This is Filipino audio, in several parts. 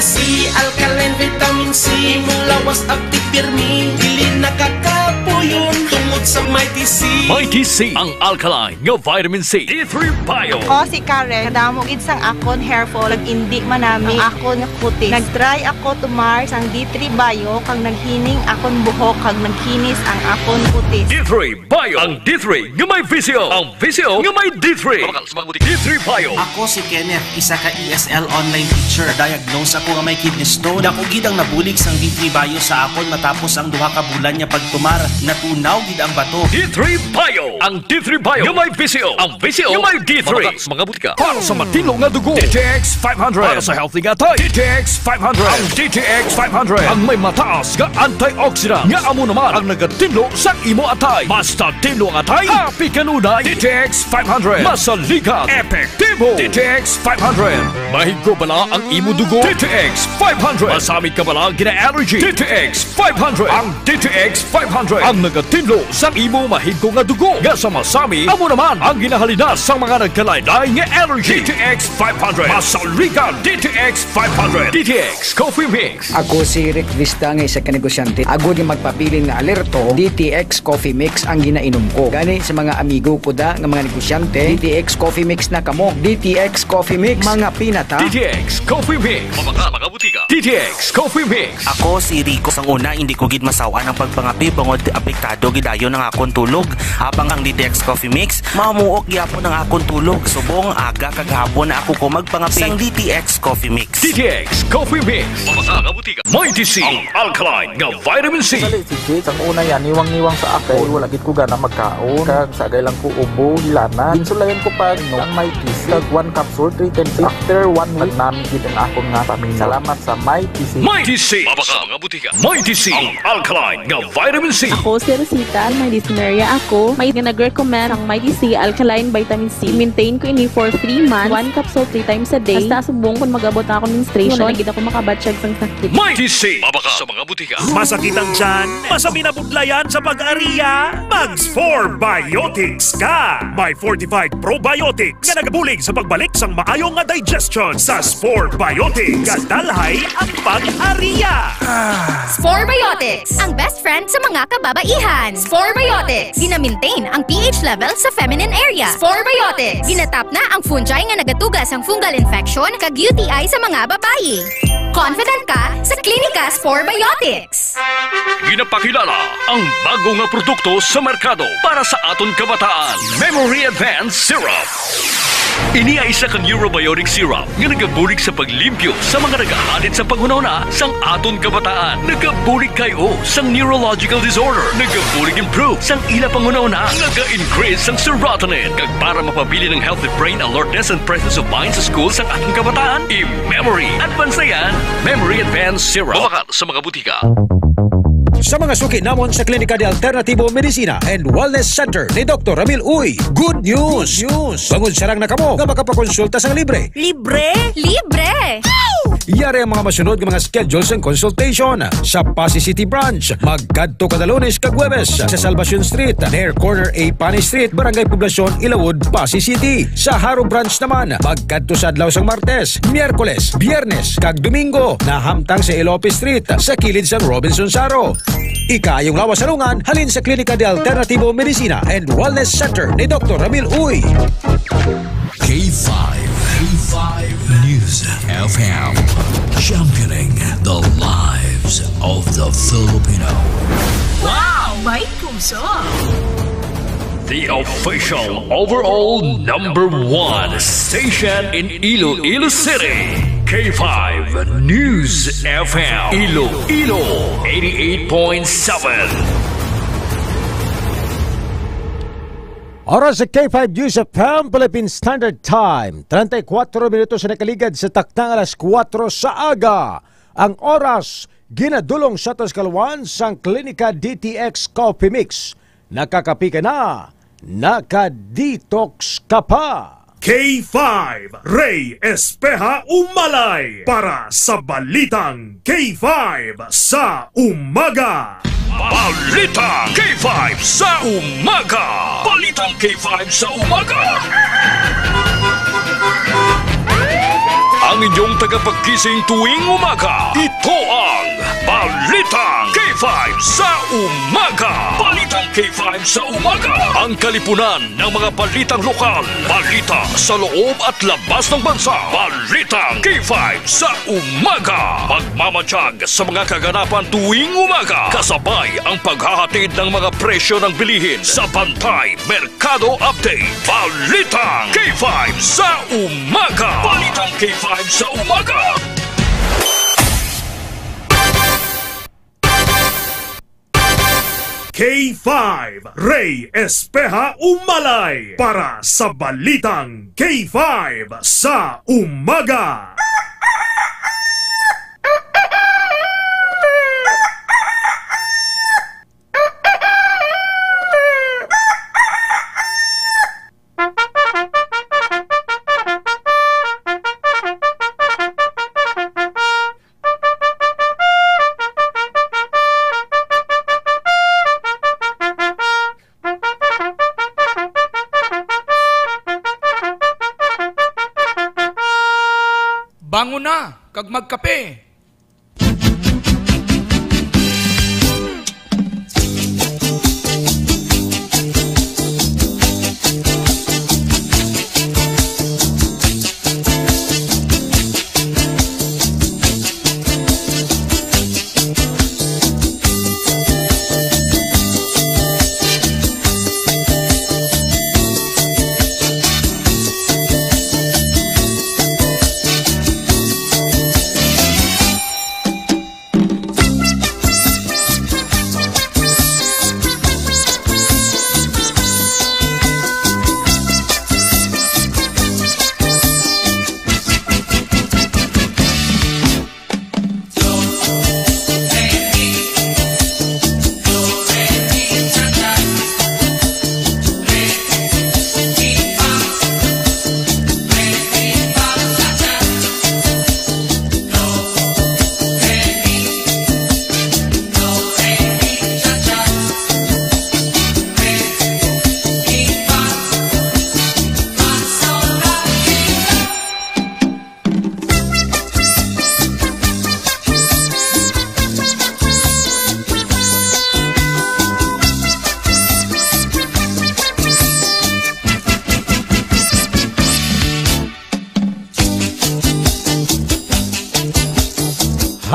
C, alkaline, vitamin C, mulawas, active, pirmi, dili nakakapuyon tungod sa Mighty C. Mighty C, ang alkaline nga vitamin C. D3 Bio. Ako si Karen, kadamog isang akon hair fall, indi manami ang akon nga kutis. Nag-try ako tumar sang D3 Bio, kag naghining akon buhok, kag nagkinis ang akon kutis. D3 Bio, ang D3 nga may visio, ang visio nga may D3. D3 Bio. Ako si Kenneth, isa ka ESL online teacher. Diagnose ako nga may kidney stone. Ako gid ang nabulig sang D3 Bio sa akon matapos ang duha ka bulan niya pagtumar. Natunaw gid ang bato. D3 Bio, ang D3 Bio nga may visio, ang visio nga may D3. Mga butika para sa matino nga dugo. DTX 500 para sa healthy nga tay. DTX 500, ang DTX 500 ang may mataas nga antioxidant nga amo naman ang nagatinlo sa imo atay. Basta tinlo ang atay, happy kanunay. DTX 500 masalikat, epektibo. DTX 500 mahigo bala ang imo dugo. DTX 500 masamit ka bala gina-allergy. DTX 500, ang DTX 500 ang nagatinlo sa imo mahigo nga dugo. Nga sa masami, amo naman ang ginahalinas sa mga nagkalaylay nga allergy. DTX 500 masalikat. DTX 500. DTX Coffee Mix. Ako si Rick Vista nga isa ka negosyante. Ako di magpapilin nga alerto, DTX Coffee Mix ang ginainom ko. Gani sa mga amigo ko da nga mga negosyante, DTX Coffee Mix na kamo. DTX Coffee Mix, mga pinata. DTX Coffee Mix. Mga butika. DTX Coffee Mix. Ako si Rico. Sang una, hindi ko gid masawa ng pagpangapi bangod apektado gidayon ng akong tulog. Habang ang DTX Coffee Mix, mamuok gyapon ang akong tulog. Subong aga kagahapon na ako ko magpangapi sang DTX Coffee Mix. DTX Coffee Mix. Mga butika. Mighty C, ang alkaline nga vitamin C. Sali si Jade, ang una yan, niwang-niwang sa akin. Wala gid ko gana magkaon. Kag sagay lang ko ubo, hilana. Insulayan ko pa ang Mighty C. Kag 1 capsule, 3 times. After 1 week, namin gid ang akong nga pamilya. Salamat sa Mighty C. Mighty C. Mga butika. Mighty C, ang alkaline nga vitamin C. Ako si Rosita, may dyspnea ako. May nag-recommend ang Mighty C Alkaline Vitamin C. Maintain ko ini for 3 months. 1 capsule 3 times a day. Basta subong kung mag-abot ako menstruation. Wala gid ako makabatsyag sang sakit. Mighty C. Sa mga butika. Masakit ang tiyan? Masami na budlayan sa pag-ariya? Mags 4 Biotics ka! May fortified probiotics nga nagabulig sa pagbalik sang maayong nga digestion sa Spore Biotics. Kadalhay ang pag-ariya! Spore Biotics, ang best friend sa mga kababaihan. Spore Biotics, gina-maintain ang pH level sa feminine area. Spore Biotics, ginatap na ang fungi nga nagatugas ang fungal infection kag UTI sa mga babae. Confident ka sa Klinika Spore Biotics. Ginapakilala ang bago nga produkto sa merkado para sa aton kabataan. Memory Advanced Syrup. Ini ay isa ka neurobiotic syrup nga nagabulig sa paglimpyo sa mga nagahalid sa panghunahuna sang aton kabataan. Nagabulig kayo sang neurological disorder. Nagabulig improve sang ila panghunahuna. Naga-increase sang serotonin. Kag para mapabili ng healthy brain alertness and presence of mind sa school sang ating kabataan, i-Memory Advanced na yan. Memory Advanced Syrup. Bumakal sa mga butika. Sa mga suki namon sa Klinika de Alternativo Medicina and Wellness Center ni Dr. Ramil Uy, good news! Bangod sarang na kamo nga makapakonsulta sang libre. Libre? Libre! Yari ang mga masunod ng mga schedules and consultation sa Pasay City Branch. Magkadto kada Lunes kag Huwebes sa Salvacion Street, near corner A Pani Street, Barangay Poblacion, Ilawod, Pasay City. Sa Haro Branch naman, magkadto sa adlaw sang Martes, Miyerkules, Biyernes kag Domingo na hamtang sa Ilope Street sa kilid sang Robinson Saro. Ikayong lawas salungan halin sa Klinika de Alternativo Medicina and Wellness Center ni Dr. Ramil Uy. K5 News FM, championing the lives of the Filipino. Wow! May puso! The official overall #1 station in Iloilo City. K5 News FM. Iloilo 88.7. Oras sa K5 News FM, Philippine Standard Time. 34 minutos na nakaligad sa taktang alas 4 sa aga. Ang oras, ginadulong sa Toscalwan sang Klinika DTX Coffee Mix. Nakakapi ka na, nakadetox ka pa. K5 Ray Espeja Umalay para sa Balitang K5 sa Umaga. Balitang K5 sa Umaga. Balitang K5 sa Umaga. ang inyong tagapagkising tuwing umaga. Ito ang Balitang K5 sa Umaga. Balitang K5 sa Umaga. Ang kalipunan ng mga balitang lokal, balita sa loob at labas ng bansa. Balitang K5 sa Umaga. Magmamatsyag sa mga kaganapan tuwing umaga. Kasabay ang paghahatid ng mga presyo ng bilihin sa Bantay Merkado Update. Balitang K5 sa Umaga. Balitang K5 sa Umaga. K5 Ray Espeja Umalay para sa Balitang K5 sa Umaga. Bango na, kag magkape.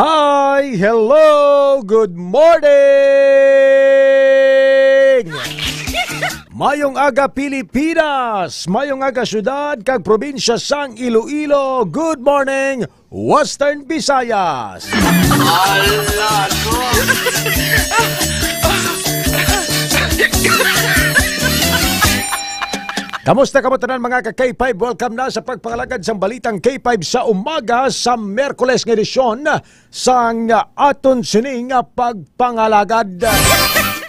Hi! Hello! Good morning! Mayong aga Pilipinas! Mayong aga syudad kag probinsya sang Iloilo. Good morning, Western Visayas! Allah ko! Kamusta tanan mga ka-K5? Welcome na sa pagpangalagad sa Balitang K5 sa Umaga sa Merkules ng edisyon sang aton sining pagpangalagad.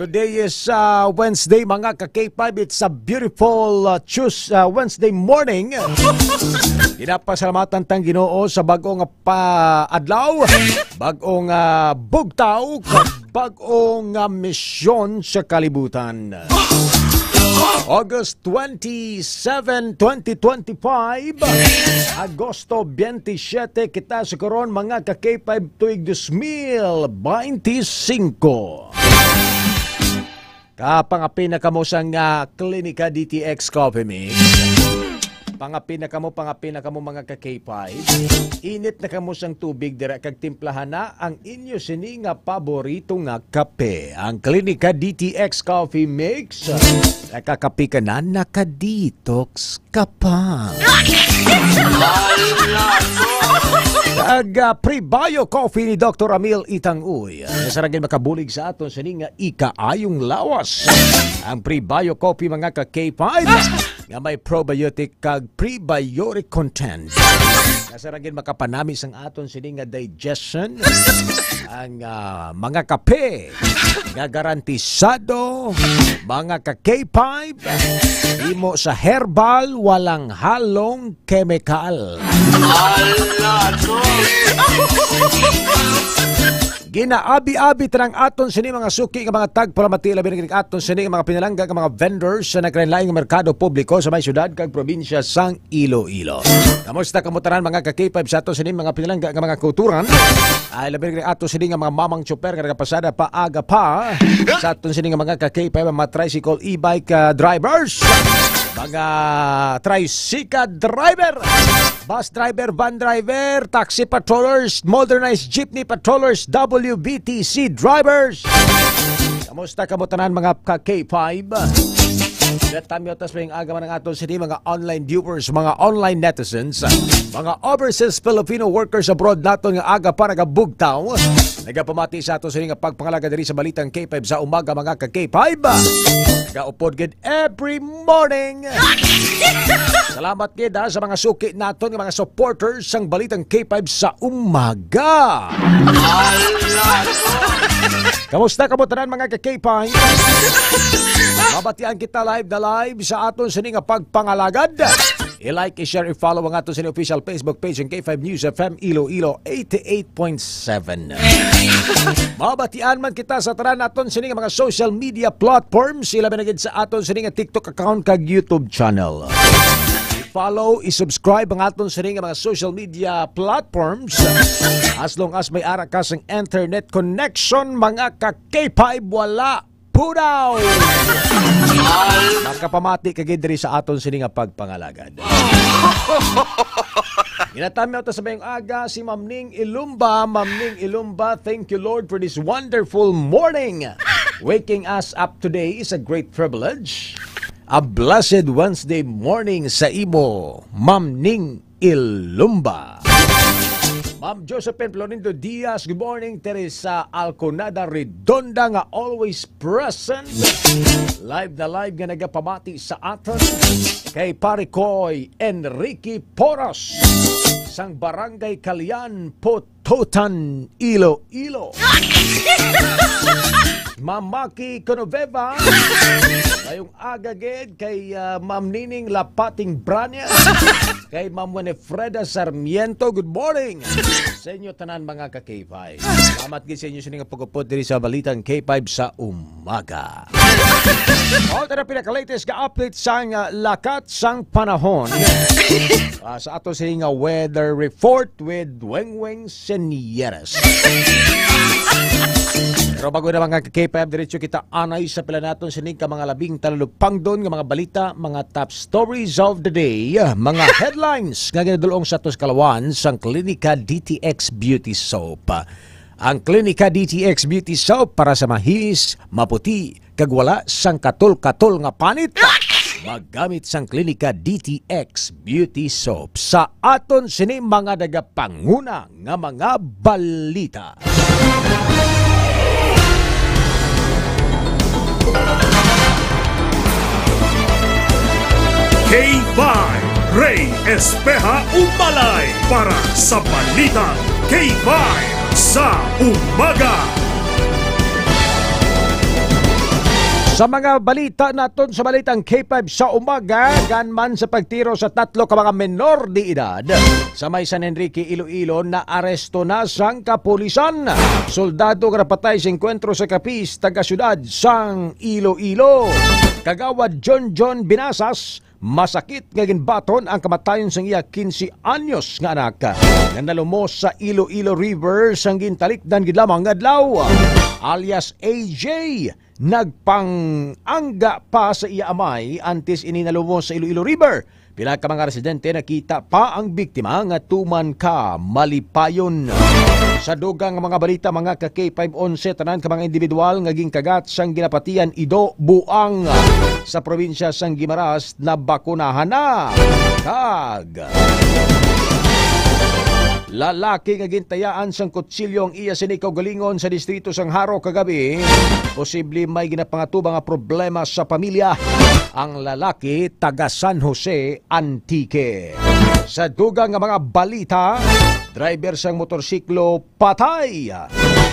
Today is Wednesday mga ka-K5. It's a beautiful Wednesday morning. Pinapasalamatan tang Ginoo sa bagong adlaw, bagong bugtaw, bagong misyon sa kalibutan. August 27, 2025, Agosto 27, kita sa karon mga ka-K5 tuig 2025. Kapangapin na kamo sang Klinika DTX Coffee Mix. Pangapin na kamo mga ka-K5. Init na kamo sang tubig dira kag timplahan na ang inyo sini nga paborito nga kape. Ang Klinika DTX Coffee Mix. Nakakapi ka na, naka-detox ka pa. Pre-bio coffee ni Dr. Amil Itanguy. Nasaragin makabulig sa aton sa nga ikaayong lawas. Ang pre-bio coffee mga ka-K5 nga may probiotic kag prebiotic content. Nasaragin makapanami sang aton sini nga digestion. Ang mga kape nga garantisado mga ka-K5 imo sa herbal walang halong chemical. Ginaabi-abi tanang aton sini mga suki nga mga tagpalamati labi na aton sini mga pinalangga nga mga vendors sa naglain-laing merkado publiko sa may syudad kag probinsya sang Iloilo. Kamusta kamutaran mga ka-K5 sa aton sini mga pinalangga nga mga kulturan? Ay labi na aton sini nga mga mamang tsuper nga nagapasada pa aga pa sa aton sini nga mga ka-K5 mga tricycle e-bike drivers. Mga tricycle driver, bus driver, van driver, taxi patrollers, modernized jeepney patrollers, WBTC drivers. Kamusta kamutanan mga ka-K5? Tamyo tas may aga man ang aton sini mga online viewers, mga online netizens, mga overseas Filipino workers abroad naton nga aga pa nagabugtaw. Nagapamati sa aton sini nga pagpangalaga diri sa balitang K5 sa umaga mga ka-K5. Nagaupod gid every morning. Salamat gid sa mga suki naton nga mga supporters sang balitang K5 sa umaga. Kamusta kamutanan mga ka-K5? Mabatian kita live na live sa aton sini nga pagpangalagad. I-like, i-share, i-follow ang aton sini official Facebook page ng K5 News FM Iloilo 88.7. Mabatian man kita sa tanan aton sini nga mga social media platforms. Sila binagid sa aton sini nga TikTok account kag YouTube channel. I-follow, i-subscribe ang aton sini nga mga social media platforms. As long as may ara ka sang internet connection mga ka-K5 wala pudaw. Makapamati kagid diri sa aton sini nga pagpangalagad. Ginatami ito sa bayong aga si Ma'am Ning Ilumba. Ma'am Ning Ilumba, thank you Lord for this wonderful morning. Waking us up today is a great privilege. A blessed Wednesday morning sa imo, Ma'am Ning Ilumba. Ma'am Josephine Florindo Diaz, good morning. Teresa Alconada Redonda nga always present. Live na live nga nagapamati sa aton. Kay Parikoy Enrique Poros sang Barangay Kalian, Pototan, Iloilo. Mamaki Conoveva, kayong agagid kay Ma'am Nining Lapating Branya, kay Ma'am Winifreda Sarmiento, good morning sa inyo tanan mga ka-K5. Salamat gid sa inyo sining pagupod diri sa balitang K5 sa umaga. O tara pinaka-latest ga update sang lakat sang panahon sa ato sining weather report with Wengweng Senieres. Pero bago na mga K5, diretso kita anay sa pila naton sining ka mga labing talupang doon nga mga balita, mga top stories of the day, mga headlines nga ginadulong sa atos kalawan sang Klinika DTX Beauty Soap. Ang Klinika DTX Beauty Soap para sa mahis, maputi, kagwala sang katol-katol nga panit. Maggamit sang Klinika DTX Beauty Soap sa aton sining mga nagapanguna nga mga balita. K5 Ray Espeja Umalay para sa Balitang K5 sa umaga. Sa mga balita naton sa balitang K5 sa umaga, ganman sa pagtiro sa tatlo ka mga menor di edad sa may San Enrique, Iloilo na aresto na sang kapulisan. Soldado nga napatay sa enkwentro sa kapis taga syudad sang Iloilo. Kagawad John Binasas, masakit nga ginbaton ang kamatayon sang iya 15 anyos nga anak nga nalumos sa Iloilo River sang gintalikdan gid lamang adlaw. Alias AJ, nagpangangga pa sa iya amay antes ini nalumos sa Iloilo River. Pila ka mga residente nakita pa ang biktima nga tuman ka malipayon. Sa dugang mga balita mga ka-K511 tanan ka mga individual nga gingkagat sang ginapatian Ido Buang sa probinsya sang Guimaras na bakunahan na. Lalaki nga gintayaan sang kutsilyo ang iya sinikaw galingon sa distrito sang Haro kagabi. Posible may ginapangatubang nga problema sa pamilya. Ang lalaki taga San Jose Antique. Sa dugang nga mga balita, driver sang motorsiklo patay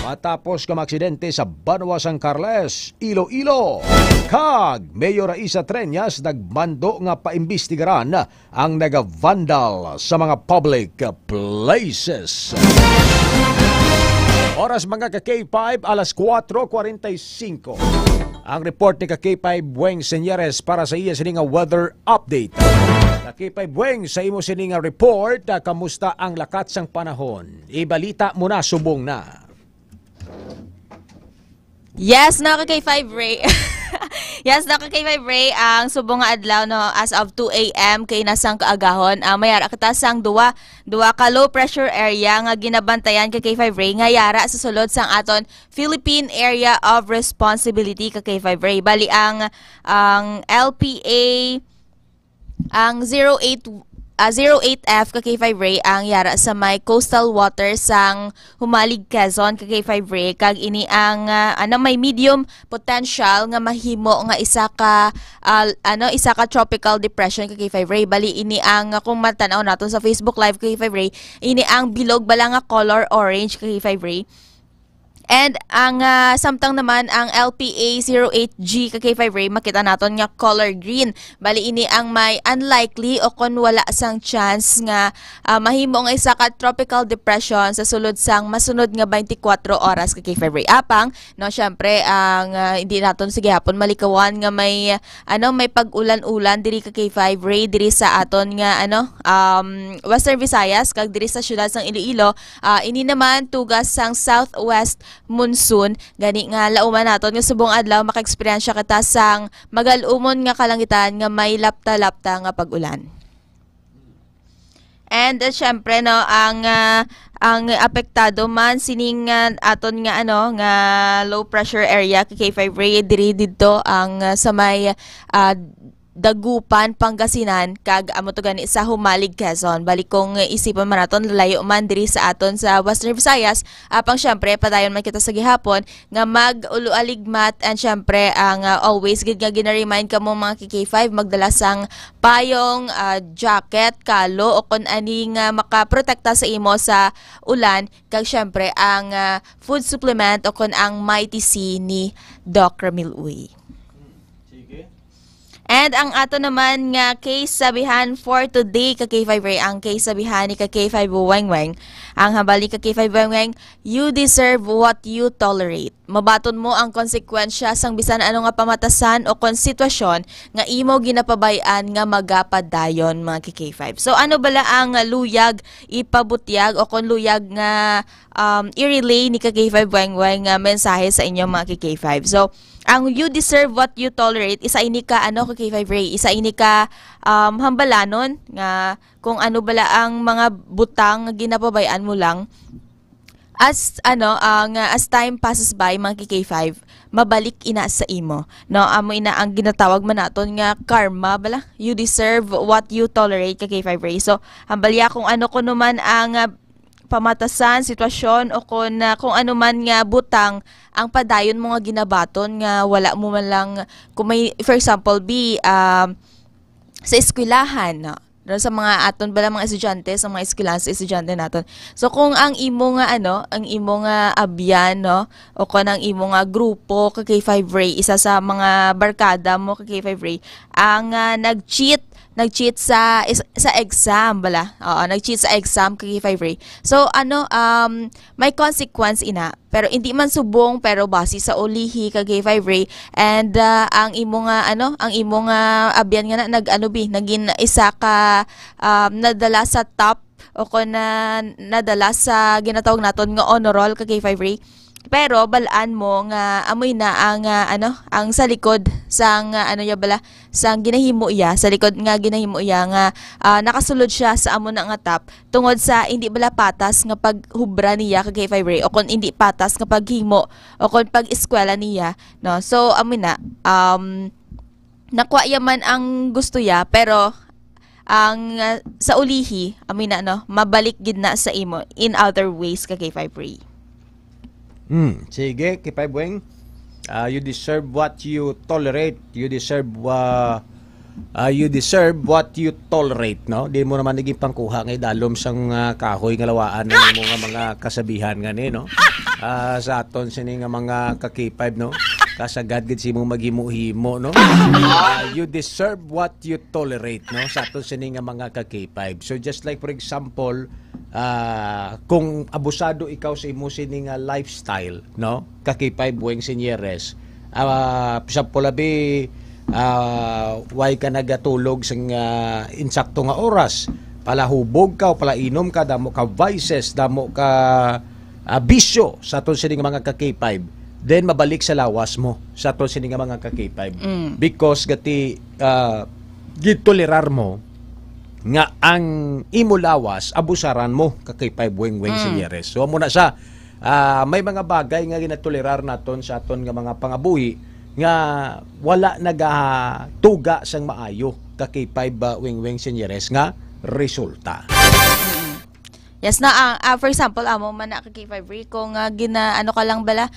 matapos ka maaksidente sa Banwa San Carles, Iloilo. Kag Mayor Raisa Treñas nagmando nga paimbestigaran ang naga-vandal sa mga public places. Oras mga ka-K5, alas 4:45. Ang report ni ka-K5 Bueng Senyeres para sa iya sininga weather update. Ka-K5 Bueng, sa imo sininga report, kamusta ang lakat sang panahon? Ibalita mo na, subong na. Yes, K5 Ray. Yes, K5 Ray, ang subong nga adlaw no as of 2 AM kay nasang kaagahon. Mayara kita sang duwa ka low pressure area nga ginabantayan kay K5 Ray nga yara sa sulod sang aton Philippine Area of Responsibility kay K5 Ray. Bali ang LPA ang 08F kay K5 Ray ang yara sa may coastal waters sang Humalig Quezon kay K5 Ray kag ini ang may medium potential nga mahimo nga isa ka tropical depression kay K5 Ray. Bali ini ang kung matanaw naton sa Facebook Live kay K5 Ray, ini ang bilog bala nga color orange kay K5 Ray. And ang samtang naman ang LPA 08G kay K5 Ray, makita naton nga color green. Bali ini ang may unlikely o kon wala sang chance nga mahimo nga isa ka tropical depression sa sulod sang masunod nga 24 oras kay K5 Ray. Apang no syempre ang hindi naton sige hapon malikawan nga may may pag-ulan-ulan diri kay K5 Ray diri sa aton nga Western Visayas kag diri sa syudad sang Iloilo. Ini naman tugas sang southwest monsoon, gani nga lauman naton nga subong adlaw maka-eksperyensya kita sang magalumon nga kalangitan nga may lapta-lapta nga pag-ulan. And syempre no ang apektado man sining aton nga nga low pressure area kay K5 Ray diri didto ang sa may Dagupan, Pangasinan kag amo to gani sa Humalig Quezon. Balik kong isipan man naton layo man diri sa aton sa Western Visayas. Apang syempre padayon man kita sa gihapon nga mag-ulualigmat and syempre ang always gid nga gina-remind kamo mga K5 magdala sang payong, jacket, kalo o kun ani nga makaprotekta sa imo sa ulan kag syempre ang food supplement o kun ang Mighty C ni Doc Ramil Uy. And ang ato naman nga case sabihan for today kay K5 Ray, ang case sabihan ni kay K5 Weng. Ang habali kay K5 Weng, you deserve what you tolerate. Mabaton mo ang konsekwensya sang bisan ano nga pamatasan o kon sitwasyon nga imo ginapabay-an nga magapadayon mga K5. So ano bala ang luyag ipabutyag o kon luyag nga i-relay ni K5 Weng nga mensahe sa inyo mga K5. So ang you deserve what you tolerate, isa ini ka kay K5 Ray, isa ini ka hambalanon nga kung ano bala ang mga butang nga ginapabayaan mo lang as as time passes by mga K5 mabalik ina sa imo no amo ina ang ginatawag man naton nga karma bala, you deserve what you tolerate kay K5 Ray. So hambalya kung ano ko naman ang pamatasan, sitwasyon o kung ano man nga butang ang padayon mo nga ginabaton nga wala mo man lang kung may for example sa eskwelahan no? Sa mga aton bala mga estudyante sa mga eskwelahan sa estudyante naton. So kung ang imo nga ang imo nga abyan no o kung ang imo nga grupo kay K5 Ray, isa sa mga barkada mo kay K5 Ray ang nag-cheat sa exam bala. Oo, nag-cheat sa exam kay K5 Ray. So may consequence ina. Pero hindi man subong pero base sa ulihi kay K5 Ray and ang imo nga ang imo nga abyan nga naging isa ka nadala sa top o kun nadala sa ginatawag naton nga honor roll kay K5 Ray. Pero balaan mo nga amoy na ang ang sa likod sang sang ginahimo iya sa likod nga ginahimo iya nga nakasulod siya sa amo na nga top tungod sa hindi bala patas nga paghubra niya kay K5 Ray o kon hindi patas nga paghimo o kon pag-eskwela niya no. So amoy na nakuha yaman ang gusto ya pero ang sa ulihi amoy na mabalik gid na sa imo in other ways kay K5 Ray. Sige, K5 Weng. You deserve what you tolerate. You deserve what you tolerate, no? Di mo naman naging pangkuha ngay dalom sang kahoy nga lawaan ng mo nga mga kasabihan ngani, no? Sa aton sini nga mga ka-K5, no? Kasagad gid si mo maghimo-himo, no? You deserve what you tolerate, no? Sa aton sini nga mga ka-K5. So just like for example, kung abusado ikaw sa imo sini nga lifestyle, no? Ka-K5 buweng senyeres. Sa polabi why ka nagatulog sa insakto nga oras. Palahubog ka o palainom ka, damo ka vices, damo ka bisyo sa aton sini nga mga ka-K5. Then mabalik sa lawas mo sa aton sini nga mga ka-K5 because gati gitolerar mo nga ang imo lawas abusaran mo ka-K5 weng senyeres. So amo na siya may mga bagay nga ginatolerar naton sa aton nga mga pangabuhi nga wala nagatuga sang maayo ka-K5 weng senyeres nga resulta. Yes na for example amo man na ka-K5 kung ano ka lang bala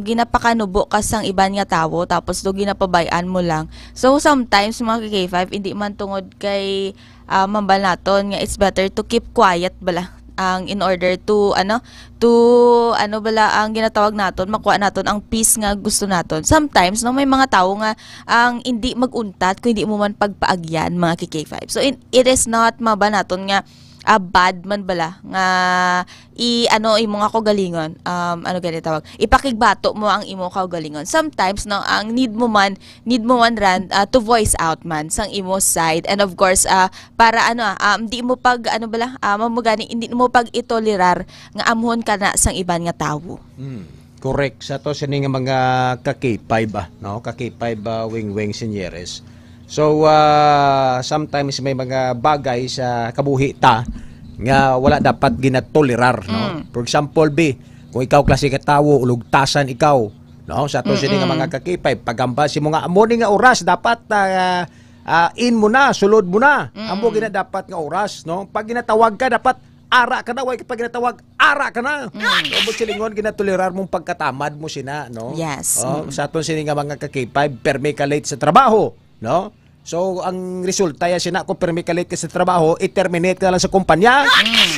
ginapakanubo ka sang iban nga tawo tapos do ginapabayan mo lang. So sometimes mga ka-K5 hindi man tungod kay mambal naton nga it's better to keep quiet bala in order to bala ang ginatawag naton makuha naton ang peace nga gusto naton. Sometimes no may mga tawo nga ang hindi maguntat kung hindi mo man pagpaagyan mga ka-K5. So it is not maba naton nga bad man bala nga imo nga kaugalingon ganito tawag ipakigbato mo ang imo kaugalingon. Sometimes no ang need mo man ran to voice out man sang imo side and of course para di mo pag hindi mo pag itolerar nga amhon ka na sang iban nga tawo. Correct sa to sini nga mga ka-K5 no ka-K5 weng senyeres. So sometimes may mga bagay sa kabuhi ta nga wala dapat ginatolerar, no? For example, kung ikaw klase ka tawo ulugtasan ikaw, no? Sa to sini nga mga ka-K5 pagamba si mo nga amo ni nga oras dapat in mo na, sulod mo na. Amo gina dapat nga oras, no? Pag ginatawag ka dapat ara ka na, way pag ginatawag ara ka na. So silingon ginatolerar mong pagkatamad mo sina, no? Yes. Sa to sini nga mga ka-K5 permi ka late sa trabaho, no? So, ang resulta yan sina kung permi ka late ka sa trabaho, i-terminate ka lang sa kumpanya.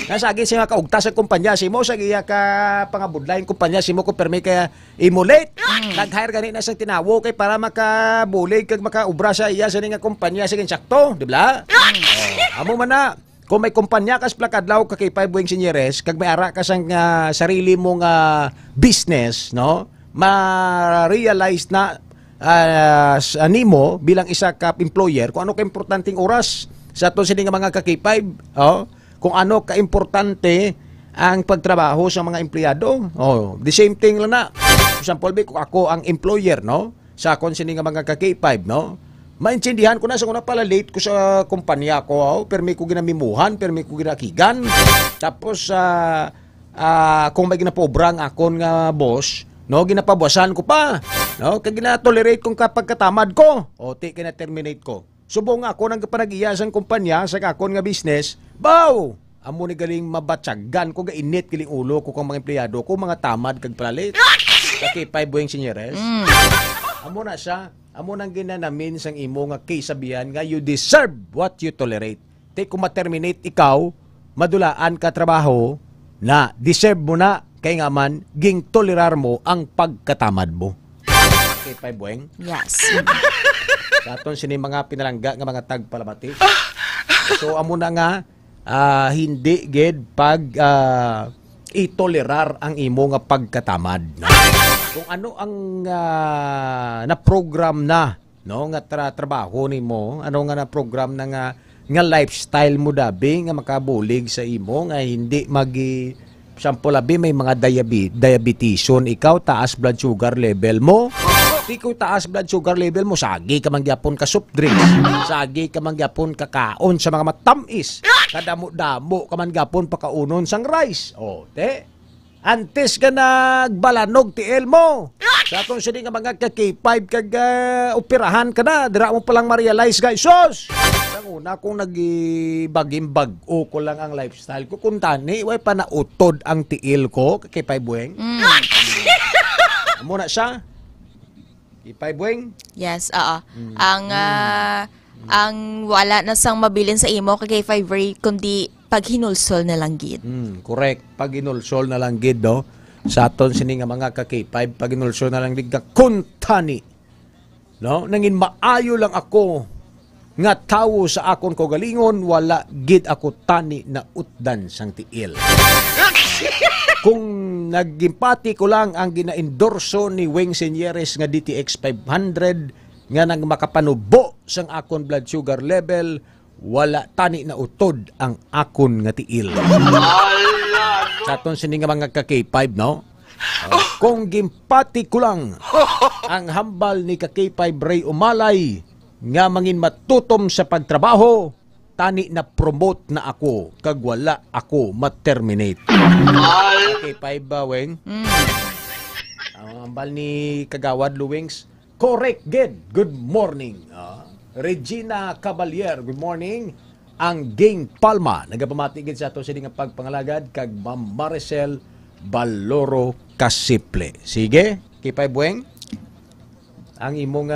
Nasagi siya kaugtas sa kumpanya, si mo sa iya ka pangabudlayin kumpanya, si mo kung permi ka imulit. Nag-hire gani na sa tinawo kay para makabulig kag makaubra sa iya sa nga kumpanya sa insakto, di ba? Amo man na. Kung may kumpanya kas plakadlaw ka kay 5 buwing senyeres, kag may ara ka sang sarili mong business, no? Ma-realize na nimo bilang isa ka employer kung ano ka-importanteng oras sa aton sini nga mga ka-K5 kung ano ka-importante ang pagtrabaho sa mga empleyado. The same thing lang na. For example, kung ako ang employer, no, sa akon sini nga mga ka-K5, no, maintindihan ko na sa una pala late ko sa kumpanya ko, permi ko ginamimuhan, permi ko ginakigan. Tapos kung may ginapobra ang akon nga boss, no, ginapabawasan ko pa. No, kaya ginatolerate kong kapagkatamad ko. Ti kina-terminate ko. Subong ako nang panag-iyasang kumpanya sa akon nga business. Baw! Amo ni galing mabatsagan ko, gainit galing ulo ko kung mga empleyado ko, mga tamad kag palalit. Kaki 5 buwing senyeres. Amo na siya. Amo nang ginanamin sang imo nga kaysabihan nga you deserve what you tolerate. Kung ma-terminate ikaw, madulaan ka trabaho na deserve mo na kay nga man ging tolerar mo ang pagkatamad mo. Okay, 5 buweng? Yes. Sa aton sini mga pinalangga nga mga tagpalamati. So amo na nga hindi gid pag itolerar ang imo nga pagkatamad. Kung ano ang na-program na, no, nga trabaho nimo, ano nga na-program na nga lifestyle mo dabi nga makabulig sa imo nga hindi sample labi may mga diabeteson ikaw, taas blood sugar level mo. Ikaw taas blood sugar level mo, sagi ka mangyapon ka soft drink, sagi ka mangyapon ka kaon sa mga matamis, kadamo-damo ka mangyapon pakaunon sang rice. Antes ka nagbalanog ti elmo. Sa atong sini nga mga ka-K5 kag operahan ka na, dira mo palang ma-realize guys. Sos! Ang una kung nagibagim-bag-o ko lang ang lifestyle ko, kung tani, way pa nautod ang tiil ko, kay 5 buweng. Amo na siya. Kay 5 buweng? Yes, ang wala na sang mabilin sa imo kay 5 kundi pag hinulsol na lang gid. Correct. Pag hinulsol na lang gid, no? sa aton sini nga mga ka K5 pag inulso na lang digga kuntani. No? Nangin maayo lang ako nga tawo sa akon kaugalingon wala gid ako tani na utdan sang tiil. Kung nagimpati ko lang ang gina-endorso ni Weng Senyeres nga DTX 500 nga nang makapanubo sang akon blood sugar level, wala tani na utod ang akon nga tiil. Sa aton sini nga mga ka K5, no? Kung gimpati ko lang ang hambal ni ka K5 Ray Umalay nga mangin matutom sa pagtrabaho, tani na promote na ako kag wala ako ma-terminate. Okay, K5 Weng. Ang hambal ni Kagawad Luwings, correct gid. Good morning. Regina Cabalier, good morning. Ang Ging Palma, nagapamati gid sa ato sini nga pagpangalagad kag Ma'am Maricel Baloro Kasiple. Sige, K5 Weng. Ang imong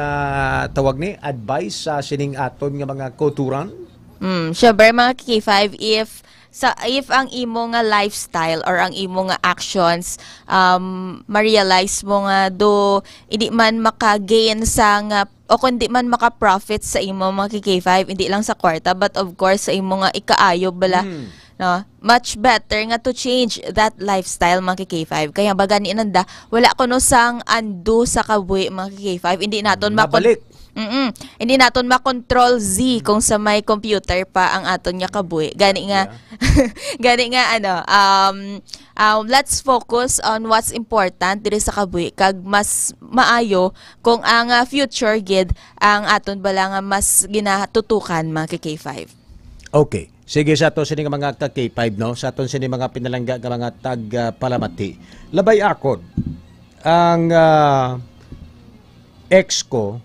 tawag ni advice sa sining aton nga mga kulturan? Syempre mga K5, if ang imo nga lifestyle or ang imo nga actions ma-realize mo nga do hindi man maka-gain sa nga o kundi man maka-profit sa imo mga K5, hindi lang sa kwarta but of course sa imo nga ikaayo bala. No, much better nga to change that lifestyle mga K5. Kaya baga ni inanda, wala ko no sang undo sa kabuhi mga K5. Hindi naton mabalik. Hindi naton ma-control Z kung sa may computer pa ang aton nga kabuhi. Gani nga gani nga let's focus on what's important diri sa kabuhi kag mas maayo kung ang future gid ang aton bala nga mas ginatutukan mga K5. Okay. Sige sa aton sini nga mga ka K5, no? Sa aton sini mga pinalangga nga mga palamati. Labay akon ang ex ko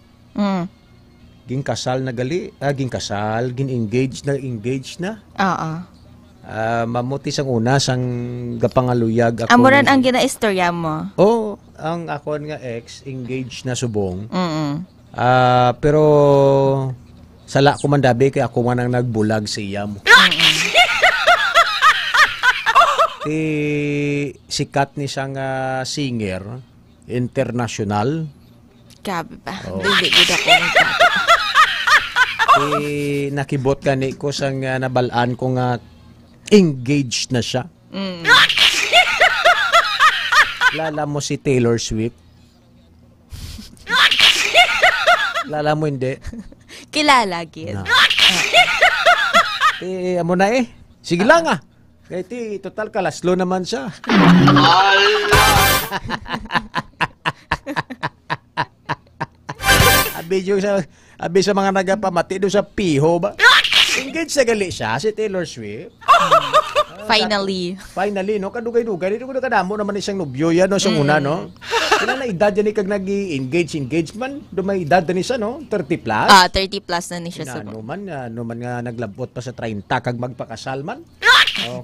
ginkasal na gali, gin-engage na. Oo. Mamuti sang una sang gapangaluyag ako. Amuran ang ginaistorya mo. Oh, ang akon nga ex engaged na subong. Pero sala ko man dabi kay ako man ang nagbulag sa iya mo. Sikat ni siyang singer international. Grabe ba? Oh. Dili gid ako. Nakibot ka ni ko sang nabalaan ko nga engaged na siya. Lala mo si Taylor Swift? Lala mo hindi? Kilala gid. Amo na Sige lang Kaya total kalaslo naman siya. Abi sa mga nagapamati doon sa piho ba? Engaged sa gali siya, si Taylor Swift. Finally, no? Kadugay-dugay. Dito ko na kadamo naman isang nobyo yan, no? Sa una, no? Kailan na edad yan kag nag-engage man? Doon may edad na niya, no? 30 plus? 30 plus na niya siya. Ano man nga naglabot pa sa 30 kag magpakasal man?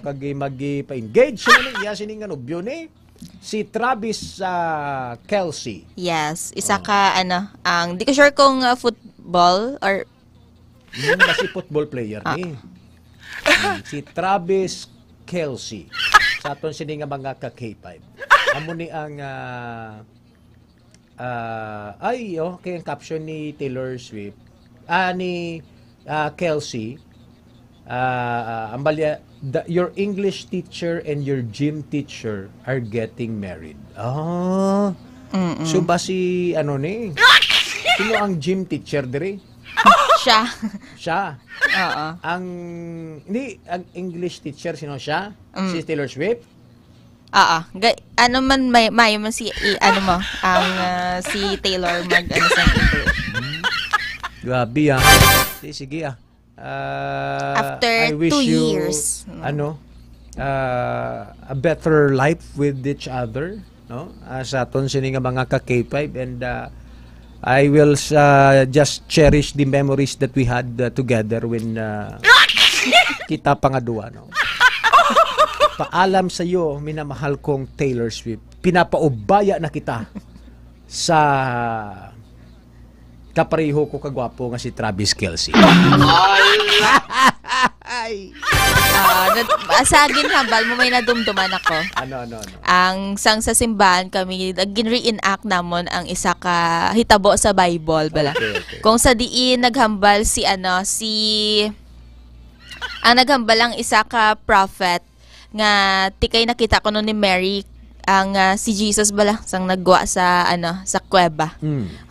Kag mag-pa-engage. Sining nga nobyo ni? Si Travis Kelce. Yes, isa ka ang di ko sure kung football or si football player ni. Si Travis Kelce. Sa aton sini nga mga ka K5. Amo ni ang kay ang caption ni Taylor Swift. Ni Kelce. Ambalya, your English teacher and your gym teacher are getting married. So ba si sino ang gym teacher dire? Siya. Oo. Ang English teacher sino siya? Si Taylor Swift? Oo. Ano man may man si si Taylor mag sa English. Grabe Sige after I wish 2 you, years. A better life with each other, no? Sa aton sini nga mga ka K5 and I will just cherish the memories that we had together when kita pangadua, no? Paalam sa iyo, minamahal kong Taylor Swift. Pinapaubaya na kita sa kapareho ko kagwapo nga si Travis Kelce. Asagin hambal mo may nadumduman ako. Ano? Ang sang sa simbahan kami, gin-reenact namon ang isa ka hitabo sa Bible bala. Okay. Kung sa diin naghambal ang naghambal ang isa ka prophet nga tikay nakita ko ni Mary ang si Jesus bala sang nagwa sa sa kuweba.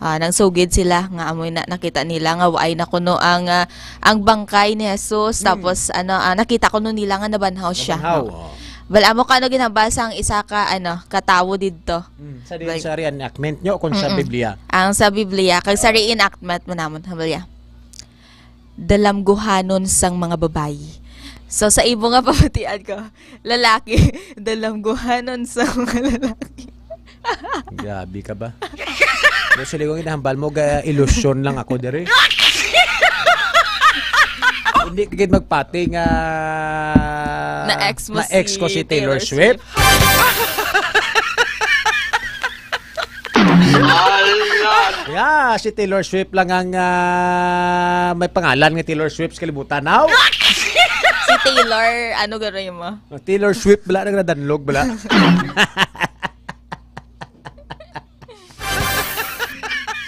Nang sugid sila nga amoy na nakita nila nga waay na kuno ang bangkay ni Jesus tapos nakita kuno nila nga nabanhaw siya. Bala mo kano ginabasa ang isa ka katawo didto. Sa reenactment nyo kung sa Biblia. Ang sa Biblia kag sa reenactment mo namon habalya. Dalamguhanon sang mga babayi. So sa ibo nga pamatian ko, lalaki, dalamguhanon sa mga lalaki. Grabe ka ba? Gusto ligong inahambal mo, ilusyon lang ako dire. Hindi kagid magpati nga na-ex ko si Taylor Swift. Si Taylor Swift lang ang may pangalan nga Taylor Swift sa kalibutan now. Si Taylor, ano gano'n mo? Taylor Swift, bala nang nadanlog, bala.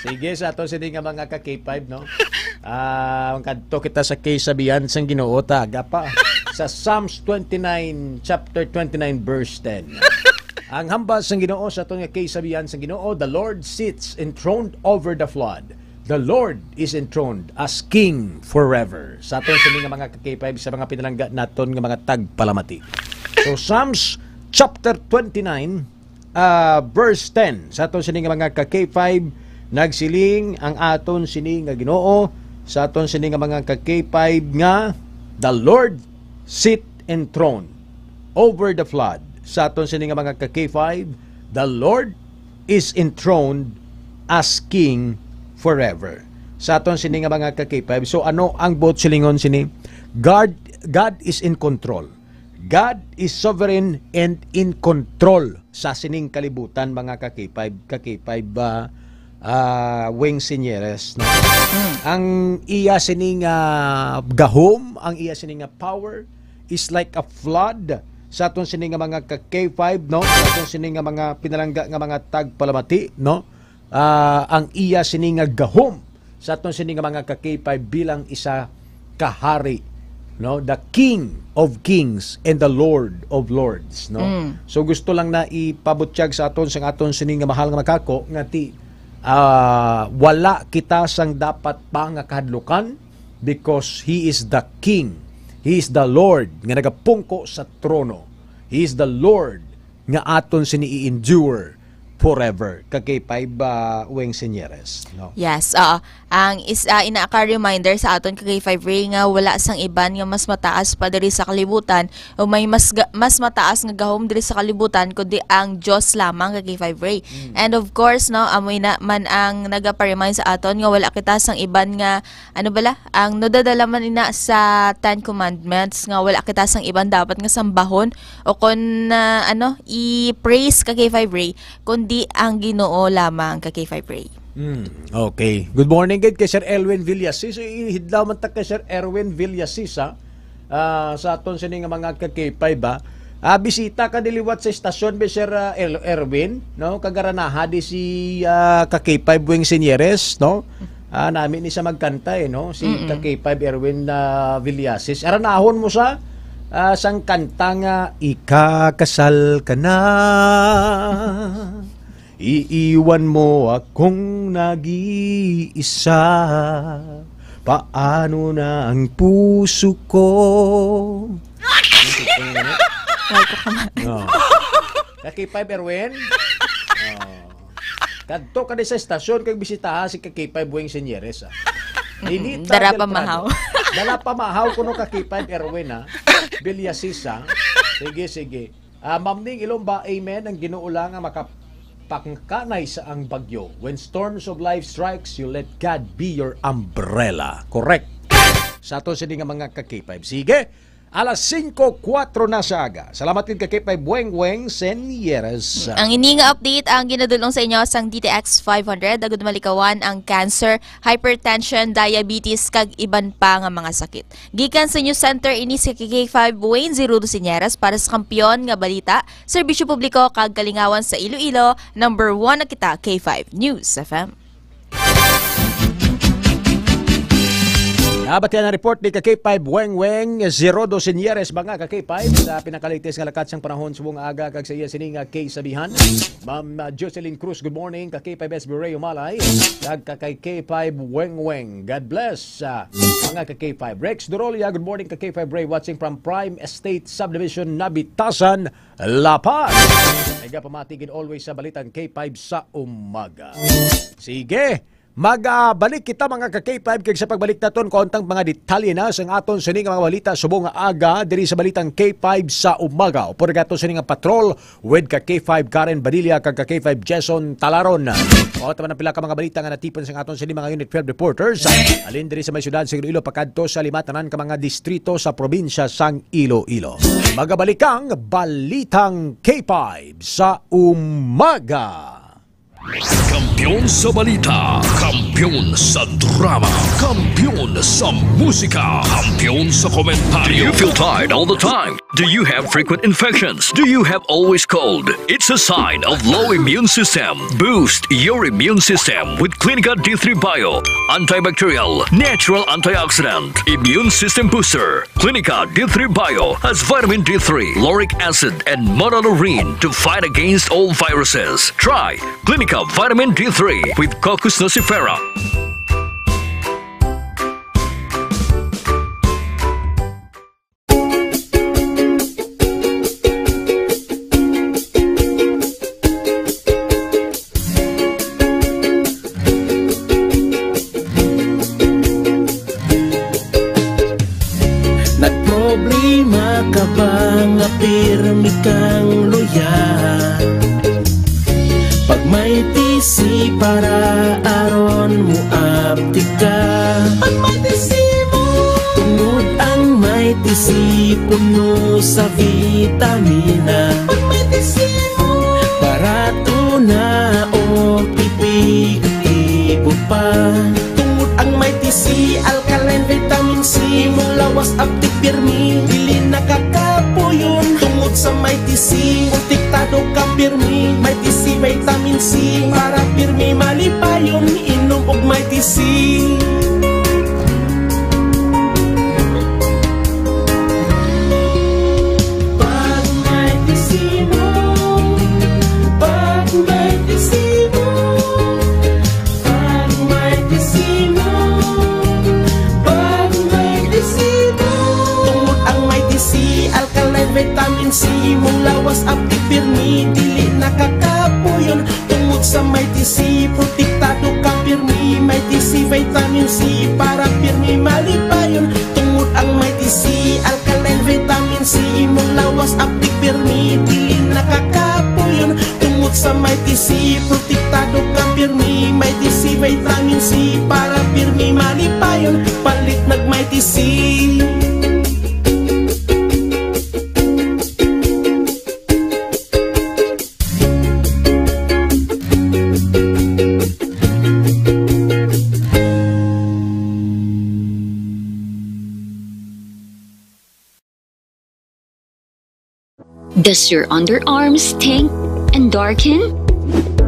Sige, sa ato sini nga mga ka-K5, no? Ang kadto kita sa K-sabihan sang Ginoo taga pa. Sa Psalms 29, chapter 29, verse 10. Ang hambal sang Ginoo sa ato nga K-sabihan sang Ginoo, the Lord sits enthroned over the flood. The Lord is enthroned as King forever. Sa aton sa mga ka-K5 sa mga pinalangga naton nga mga tagpalamati. So Psalms chapter 29 verse 10. Sa aton sa mga ka-K5 nagsiling ang aton sini nga Ginoo sa aton sini nga mga ka-K5 nga the Lord sit enthroned over the flood. Sa aton sini nga mga ka-K5 the Lord is enthroned as King forever. Sa aton sini nga mga ka-K5. So ano ang bot silingon sini? God is in control. God is sovereign and in control sa sining kalibutan mga ka-K5 Wing Sinyeres. No? Ang iya sining gahom, ang iya sining power is like a flood sa aton sining nga mga ka-K5, no? Sa aton sining nga mga pinalangga nga mga tagpalamati, no? Ang iya sining gahom sa aton sining mga ka-K5 bilang isa kahari, no, the King of Kings and the Lord of Lords, no. So gusto lang na ipabutyag sa aton sining mahal nga makako nga ti wala kita sang dapat pa nga kahadlukan because He is the King, He is the Lord nga nagapungko sa trono, He is the Lord nga aton sini i-endure forever. Kay-K5 Wing Sinyeres, no? Yes, ang inaaka-reminder sa aton kay-K5 nga wala sang iban nga mas mataas pa diri sa kalibutan o may mas mataas nga gahom diri sa kalibutan kundi ang Dios lamang kay-K5 And of course, no, amoy na man ang nagapa-remind sa aton nga wala kita sang iban nga ang nadadala man ina sa 10 commandments nga wala kita sang iban dapat nga sambahon o kon i-praise kay-K5 kundi ang Ginoo lamang kay-K5 Ray. Okay. Good morning kay Sir Erwin Villasis. Ihidlaw man ta kay Sir Erwin Villasis sa aton sini nga mga ka-K5 bisita ka diliwat sa estasyon be Sir Erwin, no? Kagaranaha di si ka-K5 Wing Sinyeres, no? Namin ni sa magkanta no? Si ka-K5 Erwin Villasis. Aranahon mo sa sang kanta nga ikakasal ka na, iiwan mo akong nag-iisa, paano na ang puso ko. K5 Erwin, kadto ka di sa estasyon kag bisitaha si K5 Wing Sinyeres. Dara pa mahaw. Dala pa mahaw kuno K5 Erwin Villasis. Sige. Ma'am Ning Ilomba, amen. Ang Ginoo lang nga makapangkanay sa ang bagyo. When storms of life strikes, you let God be your umbrella. Correct. Sa ato sini nga mga ka-K5. Sige. Alas 5:04 na sa aga. Salamat din kay Kay Bueng Senyeres. Ang ini nga update ang ginadulong sa inyo sang DTX 500 agud malikawan ang cancer, hypertension, diabetes kag iban pa nga mga sakit. Gikan sa News Center ini si K5 Bueng Senyeres para sa kampiyon nga balita, serbisyo publiko kag kalingawan sa Iloilo. Number 1 na kita K5 News FM. Nabatian ang report ni K5 Bueng Zerodo Senyeres mga K5 sa pinakalitis nga lakat sang panahon subong aga kag sa iya sininga K-sabihan. Ma'am Jocelyn Cruz, good morning. K5 SB Ray Umalay kag K5 Bueng. God bless mga K5. Rex Dorolia, good morning. K5 Ray watching from Prime Estate Subdivision, Nabitasan, La Paz. Naiga pamatigin always sa balitang K5 sa umaga. Sige. Magbalik kita mga ka-K5 kaya sa pagbalik naton kontang mga detalye na sa aton sa mga balita subong nga aga diri sa balitang K5 sa umaga. O por gato sa nga patrol with ka-K5 Karen Badilla kag ka-K5 Jason Talaron. O taman ang pila ka mga balita nga natipon sa aton sa mga Unit 12 reporters. Alin diri sa may syudad sa Iloilo pakadto sa limatanan ka mga distrito sa probinsya sang Iloilo. Magabalik ang balitang K5 sa umaga. Kampiyon sa balita, kampiyon sa drama, kampiyon sa musika, kampiyon sa komentaryo. Do you feel tired all the time? Do you have frequent infections? Do you have always cold? It's a sign of low immune system. Boost your immune system with Clinica D3 Bio, antibacterial, natural antioxidant, immune system booster. Clinica D3 Bio has vitamin D3, lauric acid, and monolurine to fight against all viruses. Try Clinica Vitamin D3 with Coccus nocifera. Nagproblema ka ba nga pirmi kang loyal? Pag may tisi para aron mo aptika. Pag may tisi mo, tunod ang may tisi puno sa vitamina. Pag may tisi mo, barato na o pipig-ibo pa. Tungod ang may tisi, alkaline vitamin C, mulawas aptik pirmi, dili nakakapuyon. Tungod sa may tisi, protektado ka pirmi, may tisi vitamin C, para pirmi malipayon, inom og may tisi. Pag may tisi mo, pag may tisi mo, pag may tisi mo, pag may tisi mo. Tungod ang may tisi, alkaline vitamin C, mulawas aptik pirmi, dili nakakapuyon. Tungod sa may tisi, protektado ka pirmi, may tisi vitamin C, para pirmi malipayon. Tungod ang may tisi, alkaline vitamin C, mulawas aptik pirmi, dili nakakapuyon. Tungod sa may tisi, protektado ka pirmi, may tisi vitamin C, para pirmi malipayon. Palit nag may tisi. Does your underarm stink and darken?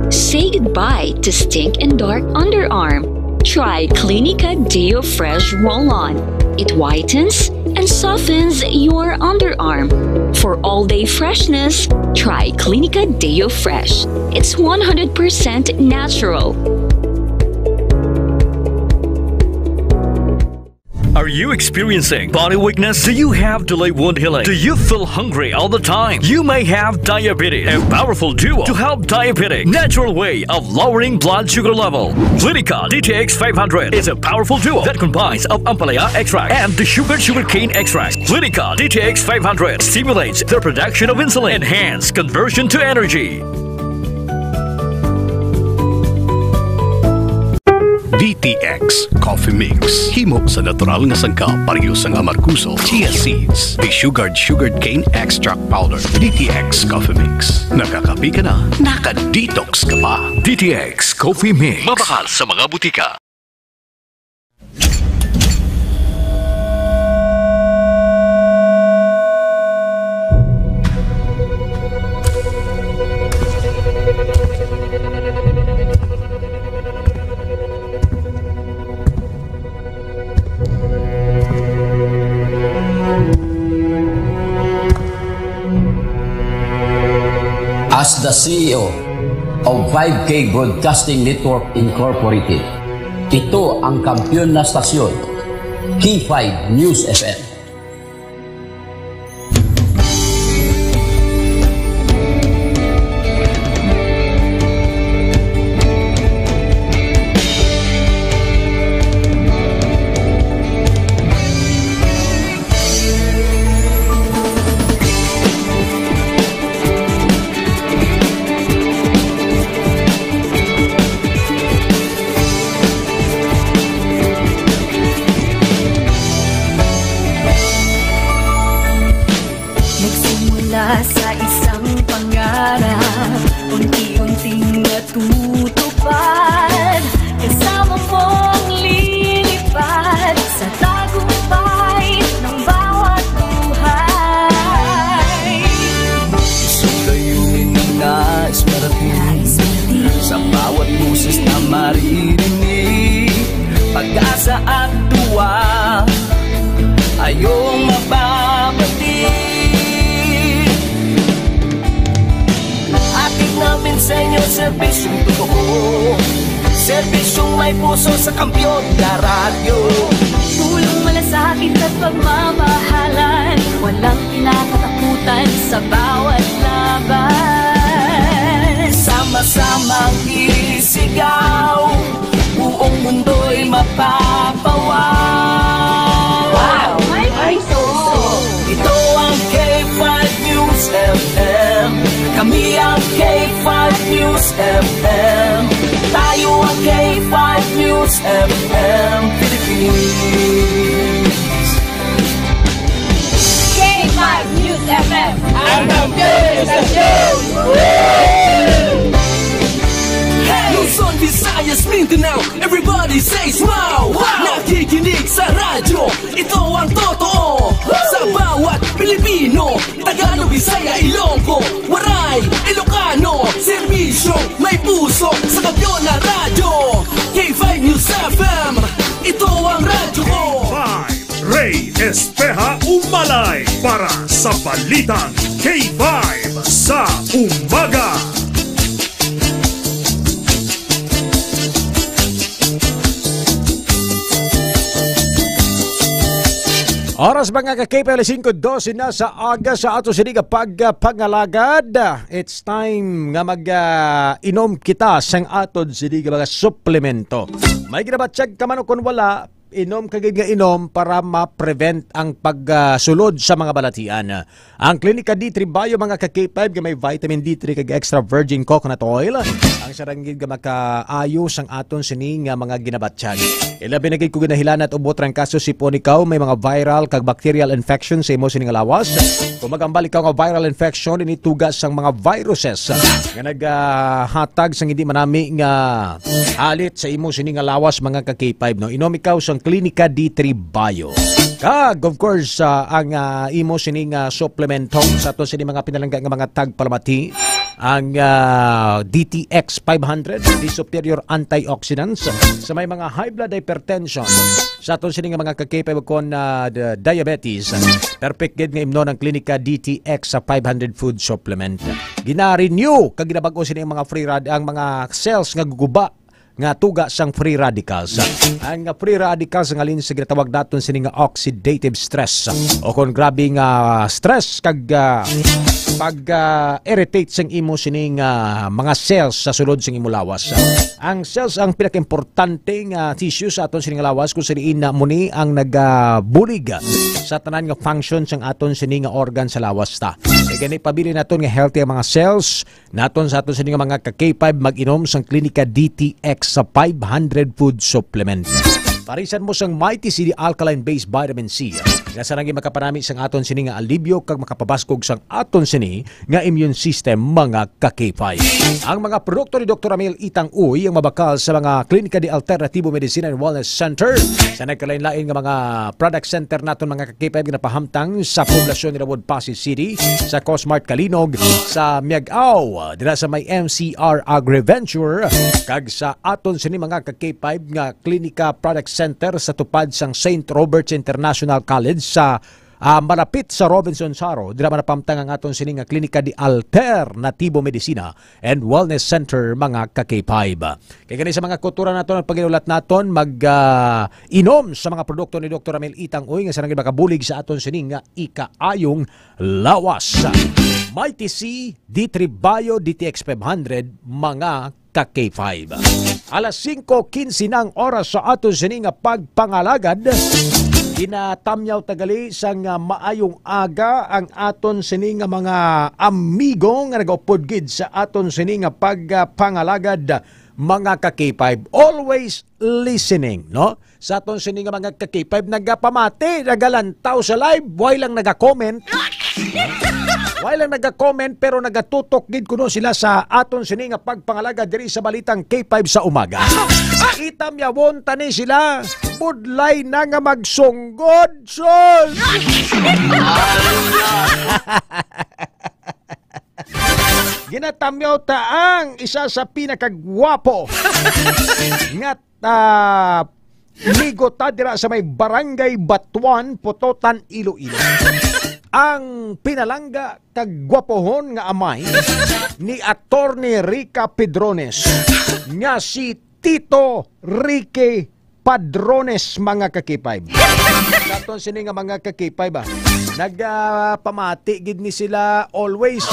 Say goodbye to stink and dark underarm. Try Clinica Deo Fresh Roll-On. It whitens and softens your underarm. For all-day freshness, try Clinica Deo Fresh. It's 100% natural. Are you experiencing body weakness? Do you have delayed wound healing? Do you feel hungry all the time? You may have diabetes. A powerful duo to help diabetic. Natural way of lowering blood sugar level. Clinica DTX 500 is a powerful duo that combines of ampalaya extract and the sugarcane extract. Clinica DTX 500 stimulates the production of insulin, enhance conversion to energy. DTX Coffee Mix. Himo sa natural nga sangka, pareho sang amarkuso, chia seeds, sugared cane extract powder. DTX Coffee Mix. Nakakapi ka na, naka-detox ka pa. DTX Coffee Mix. Mabakal sa mga butika. As the CEO of 5K Broadcasting Network Incorporated, ito ang kampiyon na stasyon, K5 News FM. Sa isang pangarap, unti-unting natutupad, kasama mong lilipad sa tagumpay ng bawat buhay. Isang layunin na nais marating, sa bawat boses na maririnig, pag-asa at tuwa ayong mababatid. Namin sa inyo, serbisyong totoo, serbisyong may puso sa kampiyon na radyo. Tulong malasakit at pagmamahalan, walang kinakatakutan sa bawat laban. Sama-samang isigaw, buong mundo'y mapapawaw. Wow! May puso! Ito ang K5 News FM. Kami ang K5 News FM. Tayo ang K5 News FM Philippines. K5 News FM. Ang kampiyon sa news! Luzon, Visayas, Mindanao, everybody says wow! Nakikinig sa radyo, ito ang totoo. Sa bawat Pilipino, Tagalog, Bisaya, Ilonggo, Waray, Ilocano, serbisyo may puso sa kampiyon na radyo. K5 News FM, ito ang radyo ko. Ray Espeja Umalay para sa Balitang K5 sa Umaga. Oras mga ka-KPL 5:12 na sa aga sa ato siniga pagpangalagad. It's time nga mag-inom kita sang atod siniga mga suplemento. May ginabatsyag ka man o kung wala, inom kagid nga inom para ma-prevent ang pagsulod sa mga balatian. Ang Klinika D3 Bio mga ka-K5 nga may vitamin D3 kag extra virgin coconut oil. Ang saranggid nga makaayos ang aton sining nga mga ginabatsyag. Ilabi nagay ko ginahilan at ubot rang kaso sipon ikaw may mga viral kag bacterial infection sa imo sining lawas. Kung magambal ikaw nga viral infection ini tugas sang mga viruses nga naghatag sang hindi manami nga halit sa imo sining lawas mga ka-K5 no. Inom ikaw sang Klinika D3 Bio. Kag of course ang imo sining supplemento sa ato sining mga pinalangga nga mga tagpalamati ang DTX 500 the superior antioxidants sa may mga high blood hypertension sa ato sining mga kakipay kon diabetes. Perfect gid nga imnon ang Klinika DTX sa 500 food supplement. Gina-renew kag ginabag-o sining mga free ang mga cells nga guguba nga tuga sang free radicals. Ang free radicals nga alin sa ginatawag naton sini nga oxidative stress. O kung grabe nga stress kag pag-irritate sang imo sining mga cells sa sulod sing imo lawas. Ang cells ang pinaka-importante nga tissue sa aton sining lawas kung siniin na muni ang nagabulig sa tanan nga function sang aton sining nga organ sa lawas ta. Kaya ganit pabili naton nga healthy ang mga cells naton sa aton sa mga ka-K5 mag-inom sang Klinika DTX sa 500 food supplement. Parisan mo sang Mighty CD alkaline-based vitamin C. Nga sa naging makapanami sang aton sini nga alibyo kag makapabaskog sang aton sini nga immune system mga ka-K5. Ang mga produkto ni Dr. Amel Itang Uy ang mabakal sa mga Klinika de Alternativo Medicina and Wellness Center sa nagkalain-lain nga mga product center naton mga ka-K5 nga napahamtang sa poblasyon ni Rawod Pasig City, sa Cosmart Kalinog, sa Miagao, dira sa may MCR Agriventure kag sa aton sini mga ka-K5 nga Klinika Product Center sa tupad sang St. Robert's International College sa malapit sa Robinson Saro. Dira man napamtang ang aton sini nga Klinika di Alternativo Medicina and Wellness Center mga ka-K5. Kaya gani sa mga kultura naton ang paginulat naton mag-inom sa mga produkto ni Dr. Amel Itang Uy nga sa naging makabulig sa aton sini nga ikaayong lawas. Mighty C, D3 Bio, DTX 500 mga ka-K5. Alas 5:15 ng oras sa aton sini nga pagpangalagad. Ginatamyaw tagali sang maayong aga ang aton sini nga mga amigo nga nagaupod gid sa aton sini nga pagpangalagad mga ka-K5. Always listening, no? Sa aton sini nga mga ka-K5 nagapamati, nagalantaw sa live, way lang naga-comment. Way lang naga-comment pero nagatutok gid kuno sila sa aton sini nga pagpangalaga diri sa balitang K5 sa umaga. Kita miyawon tani sila, budlay na nga magsunggod, sol. Ginatamyaw ta ang isa sa pinakagwapo nga ligo ta dira sa may Barangay Batuan, Pototan, Iloilo. Ang pinalangga kagwapohon nga amay ni Attorney Rica Pedrones nga si Tito Ricky Padrones mga ka-K5. Naton sini nga mga ka-K5 nagpamati gid ni sila always.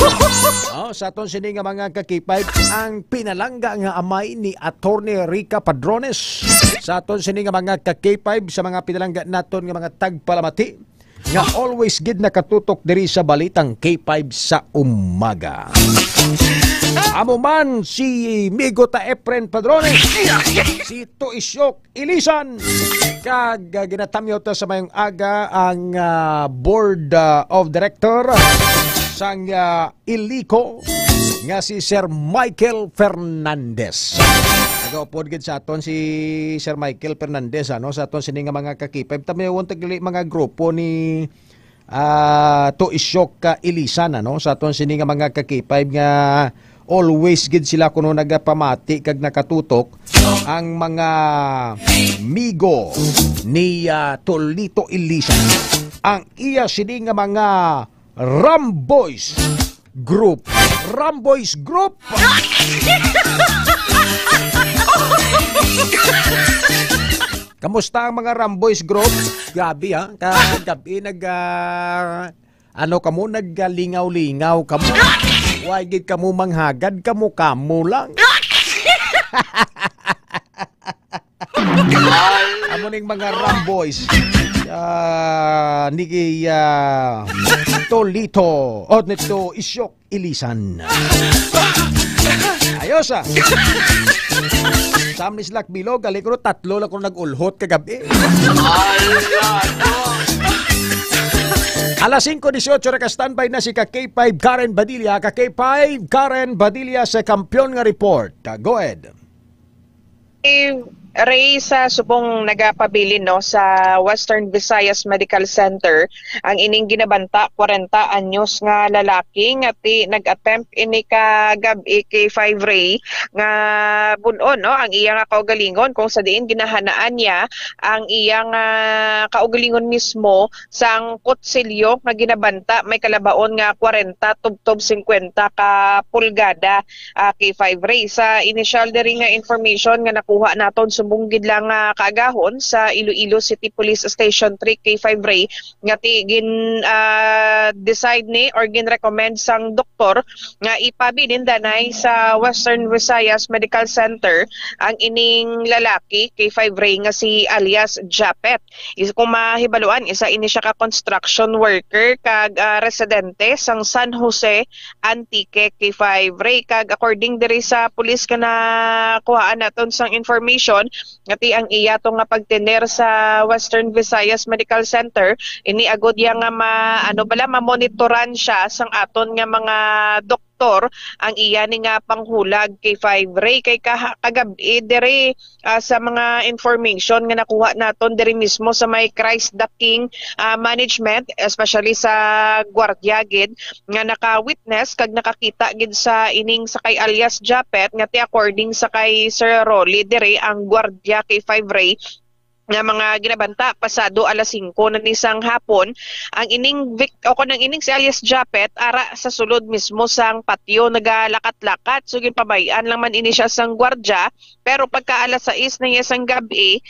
Sa aton sini nga mga ka-K5 ang pinalangga nga amay ni Attorney Rica Padrones. Sa aton sini nga mga ka-K5 sa mga pinalangga naton nga mga tagpalamati nga always gid nakatutok diri sa balitang K5 sa umaga. Amo man si Migo ta Efren Padrones, si Tuisyok Ilisan, kag ginatamyaw ta sa mayong aga ang board of director sang Ilico nga si Sir Michael Fernandez. Nagaupod gid sa aton si Sir Michael Fernandez sa aton sini nga mga ka-K5 tamyawon tagli mga grupo ni Tuisyok Ilisan sa aton sini nga mga ka-K5 nga always gid sila kuno nagapamati kag nakatutok ang mga migo ni Tolito Ilisan. Ang iya sini nga mga Ramboys Group. Ramboys Group. Kamusta ang mga Ramboys Group? Gabi Gabi kamo naglingaw-lingaw kamo. Why gid kamo manghagad kamo lang. Amo ning mga Ramboys. Niki Tolito nito Isyok Ilisan. Ayos Samnis Lakbilog, galing ko 3 lang ko nag-ulhot kagabi. Alas 5:18 ka-standby na si ka-K5 Karen Badilla. Ka-K5 Karen Badilla sa Kampiyon nga report. Go ahead. Ray, sa subong nagapabilin sa Western Visayas Medical Center, ang ining ginabanta 40 anyos nga lalaki nga nag-attempt ini ka gabi kay 5 Ray nga bunon ang iyang kaugalingon kung sa diin ginahanaan niya ang iyang kaugalingon mismo sang kutsilyo nga ginabanta may kalabaon nga 40 tubtob 50 ka pulgada kay 5 Ray. Sa initial diri nga information nga nakuha naton subong gid lang kaagahon sa Iloilo City Police Station 3 K5 Ray nga ti gin decide ni or gin recommend sang doktor nga ipabilin danay sa Western Visayas Medical Center ang ining lalaki K5 Ray nga si alias Japet. Kung mahibaluan, isa ini siya ka construction worker kag residente sang San Jose Antique K5 Ray kag according diri sa pulis ka na kuhaan naton sang information ngati ang iya to nga pagtener sa Western Visayas Medical Center ini agod yang nga mamonitoran siya sang aton nga mga doktor ang iya ni nga panghulag kay 5 Ray kay kagabi diri sa mga information nga nakuha naton diri mismo sa may Christ the King management especially sa gwardiya gid nga naka-witness kag nakakita gid sa ining sa kay alias Japet nga ti according sa kay Sir Rolly diri ang gwardiya kay 5 Ray nga mga ginabanta pasado alas 5 na nisang hapon ang ining si alias Japet ara sa sulod mismo sang patio nagalakat-lakat so ginpabayan lang man ini siya sang gwardya pero pagka alas 6 na sang gabi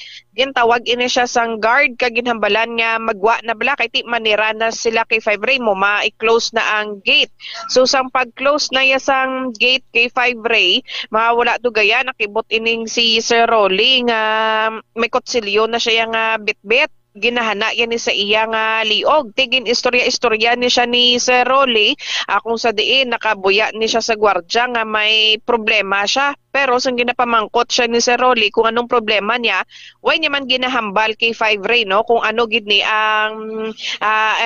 tawag ini siya sang guard kag ginhambalan nga magwa na bala kay ti manira na sila kay 5 Ray mo ma-close na ang gate so sang pag-close na sang gate kay 5 Ray mawala dugaya nakibot ining si Sir Rolly nga may kutsilyo na siya nga bitbit ginahana yan ni sa iya nga liog tigin istorya ni siya ni Sir Rolly kung sa diin nakabuya ni siya sa gwardya nga may problema siya pero sang ginapamangkot siya ni Sir Rolly kung anong problema niya way niya man ginahambal kay 5 Ray no kung ano gid ni ang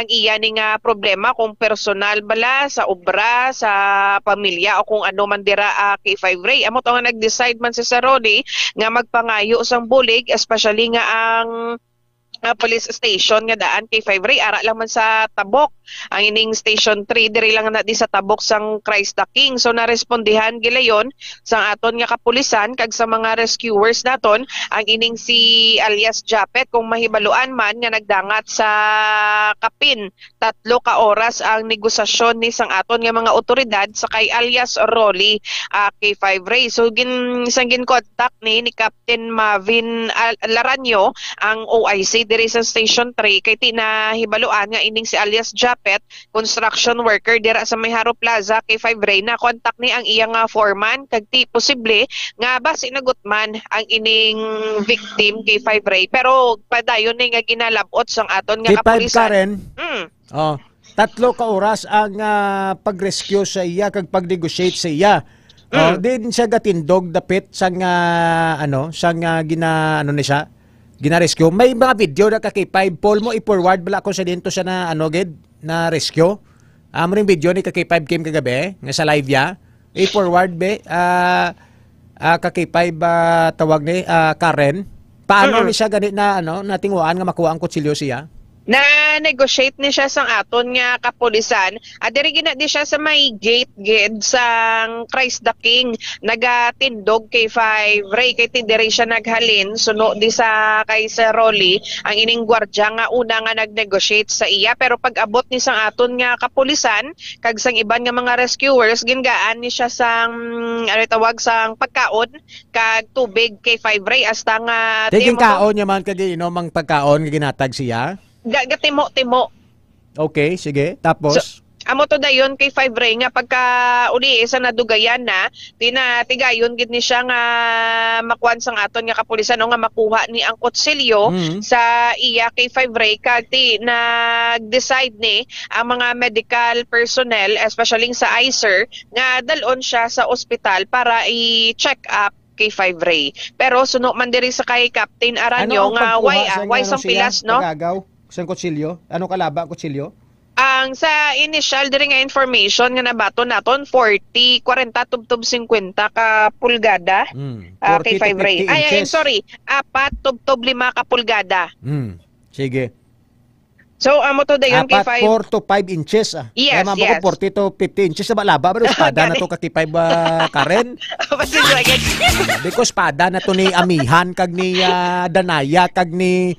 iya ni nga problema kung personal bala sa obra sa pamilya o kung ano man dira kay 5 Ray amo to nga nag-decide man si Sir Rolly nga magpangayo sang bulig especially nga ang police station nga daan kay 5 Ray ara lang man sa Tabok ang ining station 3 diri lang na di sa Tabok sang Christ the King so narespondihan gilayon sang aton nga kapulisan kag sa mga rescuers naton ang ining si alias Japet kung mahibaluan man nga nagdangat sa Kapin 3 ka oras ang negosasyon ni sang aton nga mga otoridad sa kay alias Rolly kay 5 Ray so gin contact ni Captain Marvin Laranyo ang OIC diri sa Station 3 kay tinahibaluan nga ining si alias Japet construction worker dira sa Mayharo Plaza kay 5 Ray na kontak ni ang iyang foreman kag ti posible nga ba sinagutman ang ining victim kay 5 Ray pero padayon ni nga ginalabot sang aton nga kapulisan. Karen, 3 ka oras ang pag-rescue sa iya kag pag-negotiate sa iya. Din siya gatindog dapit sang ni siya gina-rescue. May mga video na kay 5 Paul mo i-forward bala ko sa dito siya na na rescue. Ring video ni kay 5 Kim kagabi nga sa live ya. I-forward be kay 5 tawag ni Karen. Paano ni siya ganit na natingwaan nga makuha ang kutsilyo siya? Na-negotiate ni siya sang aton nga kapulisan. Diri gina di siya sa may gate sang Christ the King nagatindog kay 5 Ray kay diri siya naghalin suno di sa kay Sir Rolly ang ining gwardya nga una nga nag-negotiate sa iya pero pag abot ni sang aton nga kapulisan kag sang iban nga mga rescuers gingaan ni siya sang tawag sang pagkaon kag tubig kay 5 Ray hasta nga tiging kaon niya man kag inom ang pagkaon nga ginatag siya. Gatimo-timo. Okay, sige. Tapos? So, amo to dayon kay 5 Ray nga pagka uli sa nadugayan na tinatigayon gid ni siya nga makuan sang aton nga kapulisan nga makuha ni ang kutsilyo sa iya kay 5 Ray kag nag-decide ni ang mga medical personnel especially sa ICER nga dalon siya sa ospital para i-check up kay 5 Ray. Pero suno man diri sa kay Captain Aranyo nga why sang pilas no? Pagagaw sang kutsilyo? Ano kalaba ang kutsilyo? Ang sa initial diri nga information nga nabato naton 40 tubtob 50 ka pulgada kay 5 Ray. Ay, sorry, 4 tubtob 5 ka pulgada. Sige. So, amo to dayon kay 5 4 to 5 inches. Yes, mama yes. ko 40 to 50 inches sa balaba pero espada na to kay 5 Karen. Because espada na to ni Amihan kag ni Danaya kag ni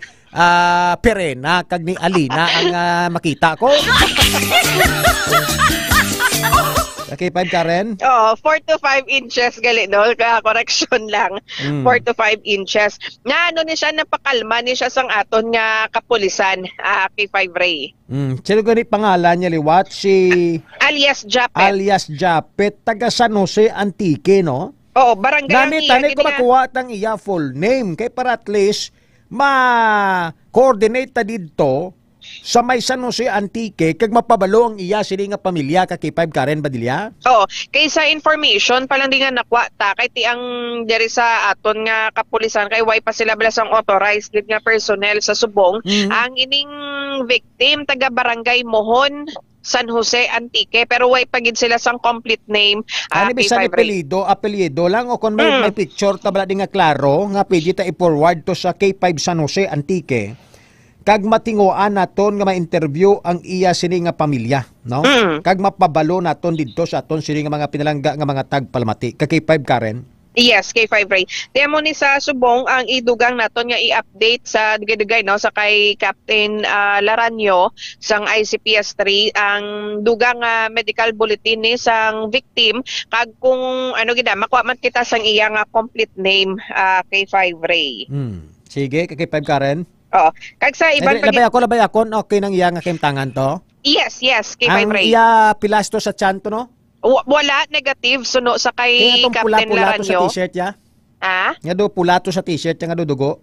Perena kag ni Alina ang makita ko. K5 Karen? Oo, 4 to 5 inches gali no, correction lang. 4 to 5 inches. Na ano ni siya napakalma ni siya sang aton nga kapulisan, K5 Ray. Sino gani pangalan niya liwat? Si alias Japet. Alias Japet, taga San Jose Antique, no? Oo, barangay ang iya. Tani ko makuha tang iya full name kay para at least ma-coordinate ta dito sa may San Jose Antique kag mapabalo ang iya sini nga pamilya ka K5 Karen Badilla. Oo, kaysa information palang di nga nakwa ta kay ti ang diri sa aton nga kapulisan kay way pa sila balasang authorized nga personnel sa subong. Ang ining victim taga barangay Mohon San Jose Antique pero way pagid sila sang complete name. Ano bisan apelyido lang o kung may picture tabla di nga klaro nga pwede ta i-forward to sa K5 San Jose Antique kag matinguan naton nga ma-interview ang iya sini nga pamilya, no? Kag mapabalo naton didto sa aton sini nga mga pinalangga nga mga tagpalmati. Ka K5 Karen? Yes, K5 Ray. Demo ni sa subong ang idugang naton nga i-update sa dugay-dugay no sa kay Captain Laranyo sang ICPS-3 ang dugang medical bulletin ni sang victim kag kung ano gid makuha man kita sang iya nga complete name K5 Ray. Sige, K5 Karen. Oo. Kag sa iban labay ako okay nang iya nga kimtangan to? Yes, K5 Ray. Ang iya pilasto sa tiyan to, no? Wala, negative. Suno sa kay Captain Laranyo. Pula-pula to sa t-shirt ya? Nga do pula to sa t-shirt nga do dugo?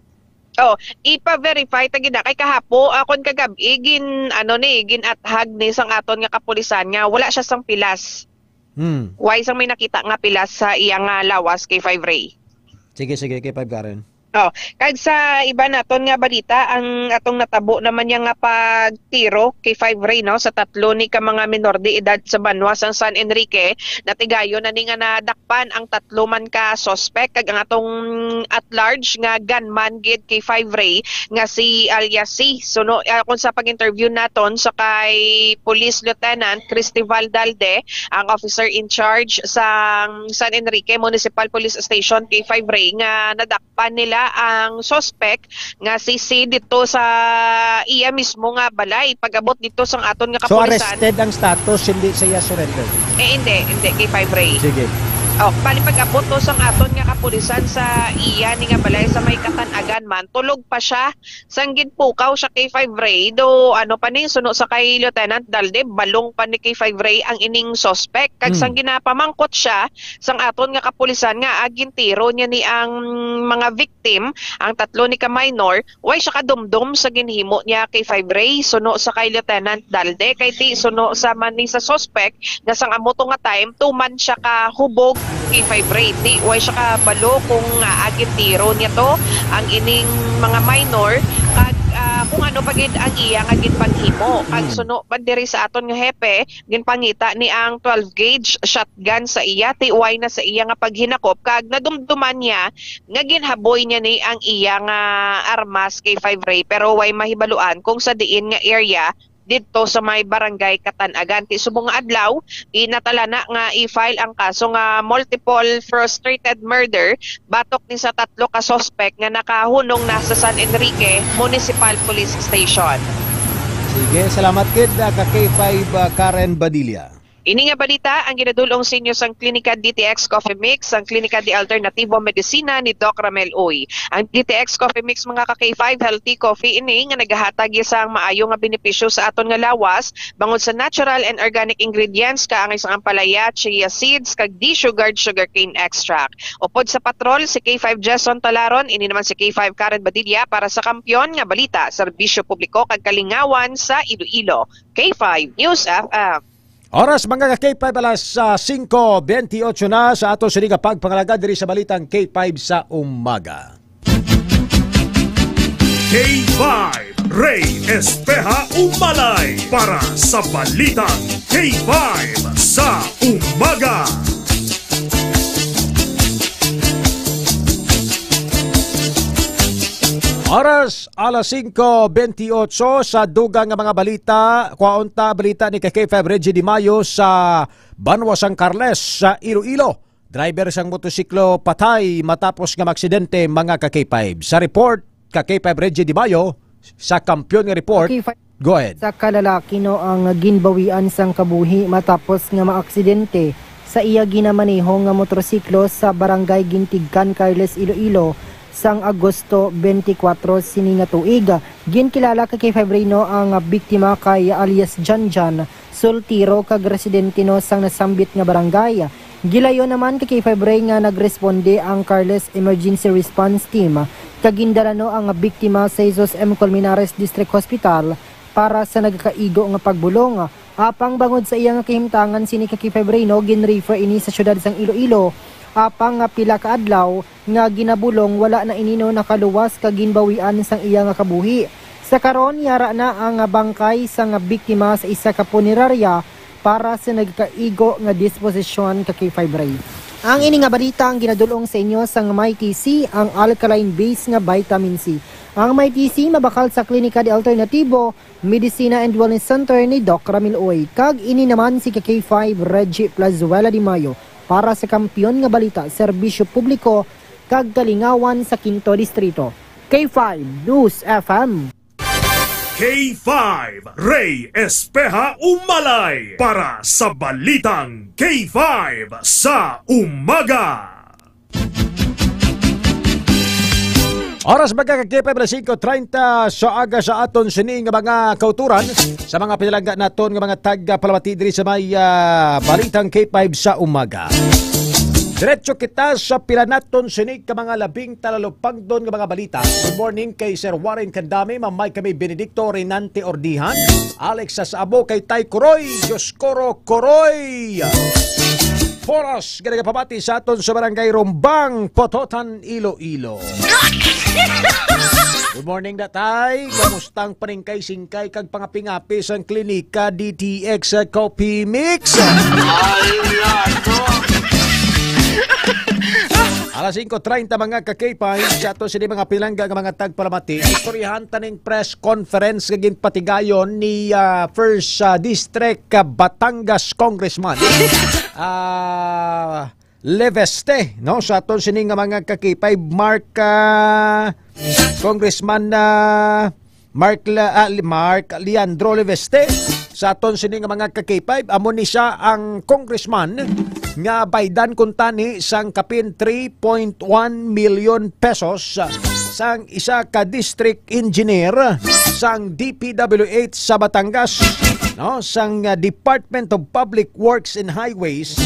Oh, ipa-verify tagida kay kahapo akon kagabi gin athag ni sang aton nga kapulisan nga wala siya sang pilas. Why sang may nakita nga pilas sa iyang lawas kay 5 Ray. Sige kay 5 Karen. Oh, kag sa iba naton nga balita ang atong natabo naman niya nga pagtiro kay 5 Ray no sa tatlo ni ka mga minor de edad sa Banwa sang San Enrique natigayo na ni nga nadakpan ang tatlo man ka suspect kag ang atong at large nga gunman gid kay 5 Ray nga si alias C. So no, kung sa pag-interview naton sa kay Police Lieutenant Cristival Dalde ang officer in charge sa San Enrique Municipal Police Station kay 5 Ray nga nadakpan nila ang suspect nga si C dito sa iya mismo nga balay pag-abot dito sang aton nga kapulisan. So arrested ang status hindi siya surrender? Hindi kay 5 Ray. Sige. Oh, bali pag-abot to sang aton nga kapulisan sa iya ni nga balay sa may Katanagan man tulog pa siya sang ginpukaw siya kay 5 Ray do ano pa ni suno sa kay Lieutenant Dalde balong pa ni kay 5 Ray ang ining suspect kag sang ginapamangkot siya sang aton nga kapulisan nga agin tiro niya ni ang mga victim ang tatlo ni ka minor way siya kadumdum sa ginhimo niya kay 5 Ray suno sa kay Lieutenant Dalde kay ti suno sa man ni sa suspect nga sang amo to nga time tuman siya ka hubog kay 5 Ray. Di way siya kabalo kung agin tiro niya to ang ining mga minor kag kung ano pagid ang iya nga ginpanghimo kag suno pag diri sa aton nga hepe ginpangita ni ang 12 gauge shotgun sa iya ti way na sa iya nga paghinakop kag nadumduman niya nga ginhaboy niya ni ang iya nga armas kay 5 Ray pero way mahibaluan kung sa diin nga area dito sa may barangay Katanagan. Ti subong nga adlaw, inatala na nga i-file ang kaso nga multiple frustrated murder batok ni sa tatlo ka suspect nga nakahunong na sa San Enrique Municipal Police Station. Sige, salamat kid ka K5 Karen Badilla. Ini nga balita ang ginadulong sa inyo sang Klinika DTX Coffee Mix, ang Klinika de Alternativo Medicina ni Doc Ramel Uy. Ang DTX Coffee Mix mga ka-K5 healthy coffee ini nga nagahatag isang maayo nga benepisyo sa aton nga lawas bangod sa natural and organic ingredients kaangay sang ampalaya, chia seeds kag de-sugared sugarcane extract. Upod sa patrol si K5 Jason Talaron, ini naman si K5 Karen Badilla para sa Kampiyon nga balita, serbisyo publiko kag kalingawan sa Iloilo. K5 News FM. Oras mga ka-K5 alas 5:28 na sa ato siniga pagpangalaga diri sa balitang K5 sa umaga. K5 Ray Espeja Umalay para sa balitang K5 sa umaga. Oras alas 5:28 sa dugang nga mga balita. Kwaunta balita ni K5 Reggie Di Mayo sa Banwa San Carles sa Iloilo. Driver sang motosiklo patay matapos nga aksidente mga K5. Sa report K5 Reggie Di Mayo sa Kampiyon nga report Go ahead. Sa kalalaki no ang ginbawian sang kabuhi matapos nga maaksidente sa iya ginamaneho nga motorsiklo sa barangay Gintigkan, Carles, Iloilo sang Agosto 24 sini nga tuig. Ginkilala kay Febrino ang biktima kay alias Janjan, sultiro kag residente no sang nasambit nga barangay. Gilayo naman kay Febre nga nagresponde ang Carles Emergency Response Team. Kagindala no ang biktima sa Jesus M. Colmenares District Hospital para sa nagkaigo nga pagbulong. Apang bangod sa iyang kahimtangan sini kay Febre no ginrefer ini sa syudad sang Iloilo. Apang pila ka adlaw nga ginabulong wala na inino nakaluwas kag ginbawian sang iya nga kabuhi. Sa karon yara na ang bangkay sang biktima sa isa ka punerarya para sa nagkaigo nga disposisyon kay Febre. Ang ini nga balita ang ginadulong sa inyo sang Mighty C, ang alkaline base nga vitamin C. Ang Mighty C mabakal sa Klinika de Alternativo, Medicina and Wellness Center ni Doc Ramil Oy. Kag ini naman si K5 Reggie Plazuela de Mayo para sa kampiyon nga balita, serbisyo publiko kag kalingawan sa Quinto Distrito. K5 News FM. K5 Ray Espeja Umalay para sa Balitang K5 sa Umaga. Oras magkakagkipay pala 5:30 sa aga sa aton sini nga mga kauturan sa mga pinalangga naton nga mga tag-palamati diri sa may Balitang K5 sa Umaga. Diretso kita sa pila naton sinig ka mga labing talalupang doon nga mga balita. Good morning kay Sir Warren Candame, Mamay kami Benedicto Renante Ordihan, Alex Sasabo kay Tay Kuroy, Diyos Koro Koroy. Foros, ganagapabati sa aton sa barangay Rombang, Pototan, Iloilo. Good morning datay, kamustang paningkay singkay kag pangapingapi sa klinika DTX Coffee Mix. Alas 5:30 mga kakipay sa ato sini mga pilangga nga mga tagpalamati. Istoryahan taning press conference nga ginpatigayon ni First District Batangas Congressman Leveste, no? Sa ato sini nga mga kakipay Congressman Mark Leandro Leveste. Sa aton sini nga mga kakipay, amo ni siya ang congressman nga baydan kuntani sang kapin 3.1 million pesos sang isa ka district engineer sang DPWH sa Batangas, no, sang Department of Public Works and Highways.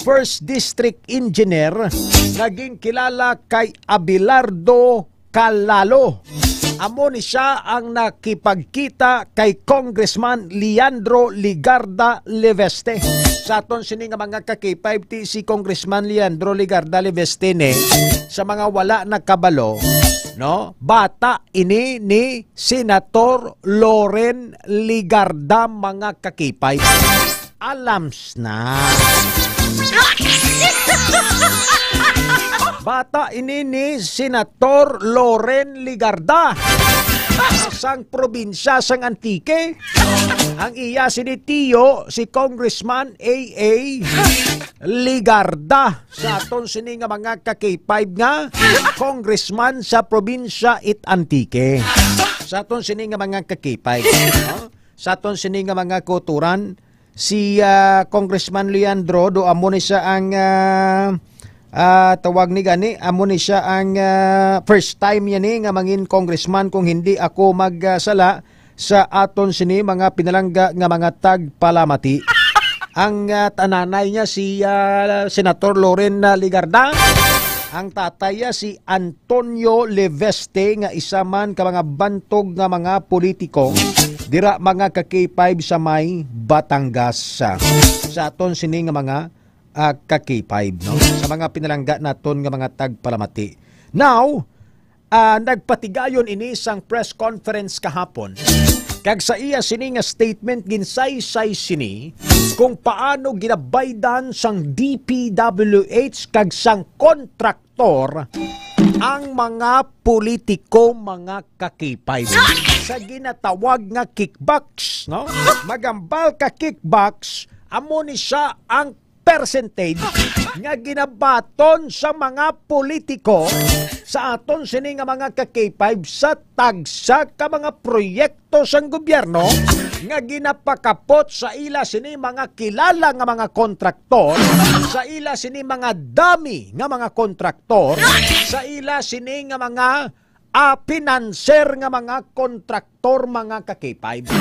First District Engineer naging kilala kay Abelardo Calalo. Amo ni siya ang nakipagkita kay Congressman Leandro Ligarda Leveste. Sa aton sini nga mga kakipay ti si Congressman Leandro Ligarda Leveste ne sa mga wala nakabalo, no? Bata ini ni Senator Loren Ligarda mga kakipay. Alams na. Bata ini ni Senator Loren Ligarda sang probinsya sang Antique. Ang iya si Tio si Congressman AA Ligarda sa aton sini nga mga ka-K5 nga congressman sa probinsya it Antique. Sa aton sini nga mga ka-K5, no? Sa aton sini nga mga kuturan si Congressman Leandro do amo ni siya ang tawag ni gani, amo ni siya ang first time yan nga mangin congressman kung hindi ako magsala sa aton sini mga pinalangga nga mga tagpalamati. Ang tananay niya si Senator Loren Ligarda, ang tatay niya si Antonio Leveste nga isa man ka mga bantog nga mga politiko dira mga ka-K5 sa may Batangas sa aton sini nga mga ka-K5, no? Sa mga pinalangga naton nga mga tagpalamati. Now, nagpatigayon ini sang press conference kahapon. Kag sa iya sini nga statement ginsay-say sini kung paano ginabaydan sang DPWH kag sang kontraktor ang mga politiko mga ka-K5 sa ginatawag nga kickbacks, no? Magambal ka kickbacks, amo ni siya ang percentage nga ginabaton sa mga politiko sa aton sini nga mga ka-K5 sa tagsa ka mga proyekto sang gobyerno nga ginapakapot sa ila sini mga kilala nga mga kontraktor, sa ila sini mga dami nga mga kontraktor, sa ila sini nga mga pinanser nga mga kontraktor mga ka-K5.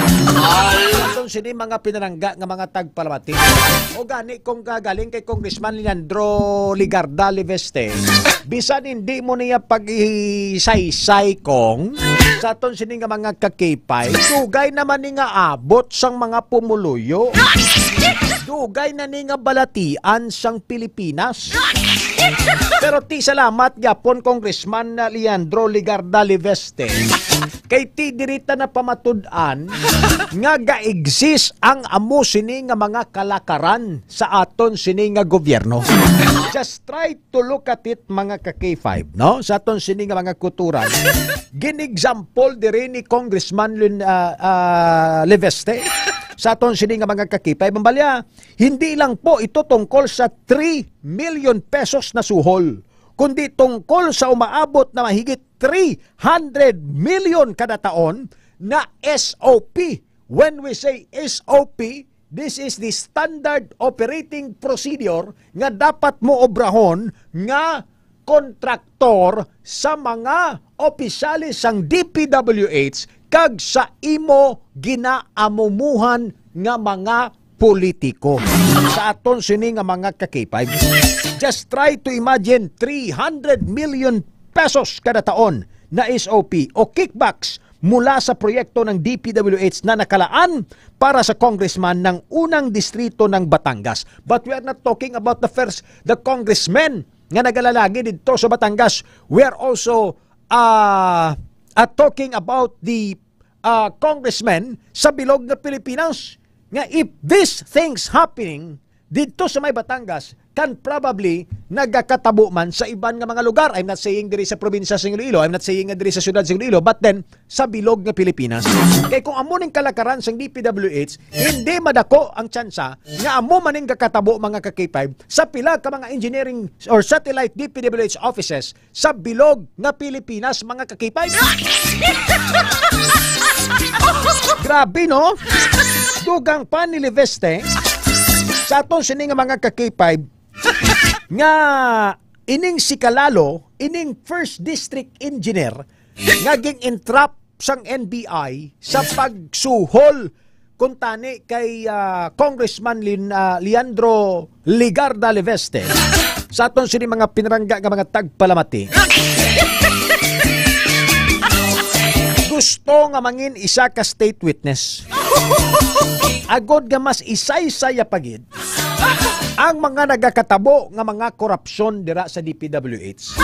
Atong sini mga pinarangga nga mga tagpalamati. O gani kung gagaling kay Congressman Leandro Ligarda Liveste, bisan hindi mo niya pag-isaysay kong sa atong sini nga mga ka-K5, dugay naman ni nga abot sang mga pumuluyo. Dugay na ni nga balatian sang Pilipinas. Pero ti salamat gyapon Congressman Leandro Ligarda Liveste kay ti dirita na pamatud-an nga ga-exist ang amo sini nga mga kalakaran sa aton sini nga gobyerno. Just try to look at it mga ka-K5, no? Sa aton sini nga mga kuturan. Gin-example diri ni Congressman Liveste sa aton sini nga mga ka-K5. Mambalya, hindi lang po ito tungkol sa 3 million pesos na suhol, kundi tungkol sa umaabot na mahigit 300 million kada taon na SOP. When we say SOP, this is the standard operating procedure nga dapat mo obrahon nga kontraktor sa mga opisyalis sang DPWH kag sa imo ginaamumuhan nga mga politiko. Sa aton sini nga mga ka-K5, just try to imagine 300 million pesos kada taon na SOP o kickbacks mula sa proyekto ng DPWH na nakalaan para sa congressman ng unang distrito ng Batangas. But we are not talking about the congressmen nga nagalalagi dito sa Batangas. We are also talking about the congressmen sa bilog na Pilipinas. Nga if these things happening dito sa may Batangas can probably nagakatabo man sa iban nga mga lugar. I'm not saying diri sa probinsya sa Iloilo, I'm not saying diri sa syudad sa Iloilo, but then sa bilog nga Pilipinas. Kay kung amo ning kalakaran sang DPWH, hindi madako ang tsansa nga amo maning kakatabo mga ka-K5 sa pila ka mga engineering or satellite DPWH offices sa bilog nga Pilipinas mga ka-K5. Grabe no? Dugang pa ni Liveste sa aton sini nga mga ka-K5 nga ining si Kalalo, ining first district engineer nga ging entrap sang NBI sa pagsuhol kung tani kay Congressman Leandro Ligarda Liveste sa aton sini mga pinarangga nga mga tagpalamati. Gusto nga mangin isa ka state witness. Agod nga mas isay-saya pagid ang mga nagakatabo nga mga korupsyon dira sa DPWH.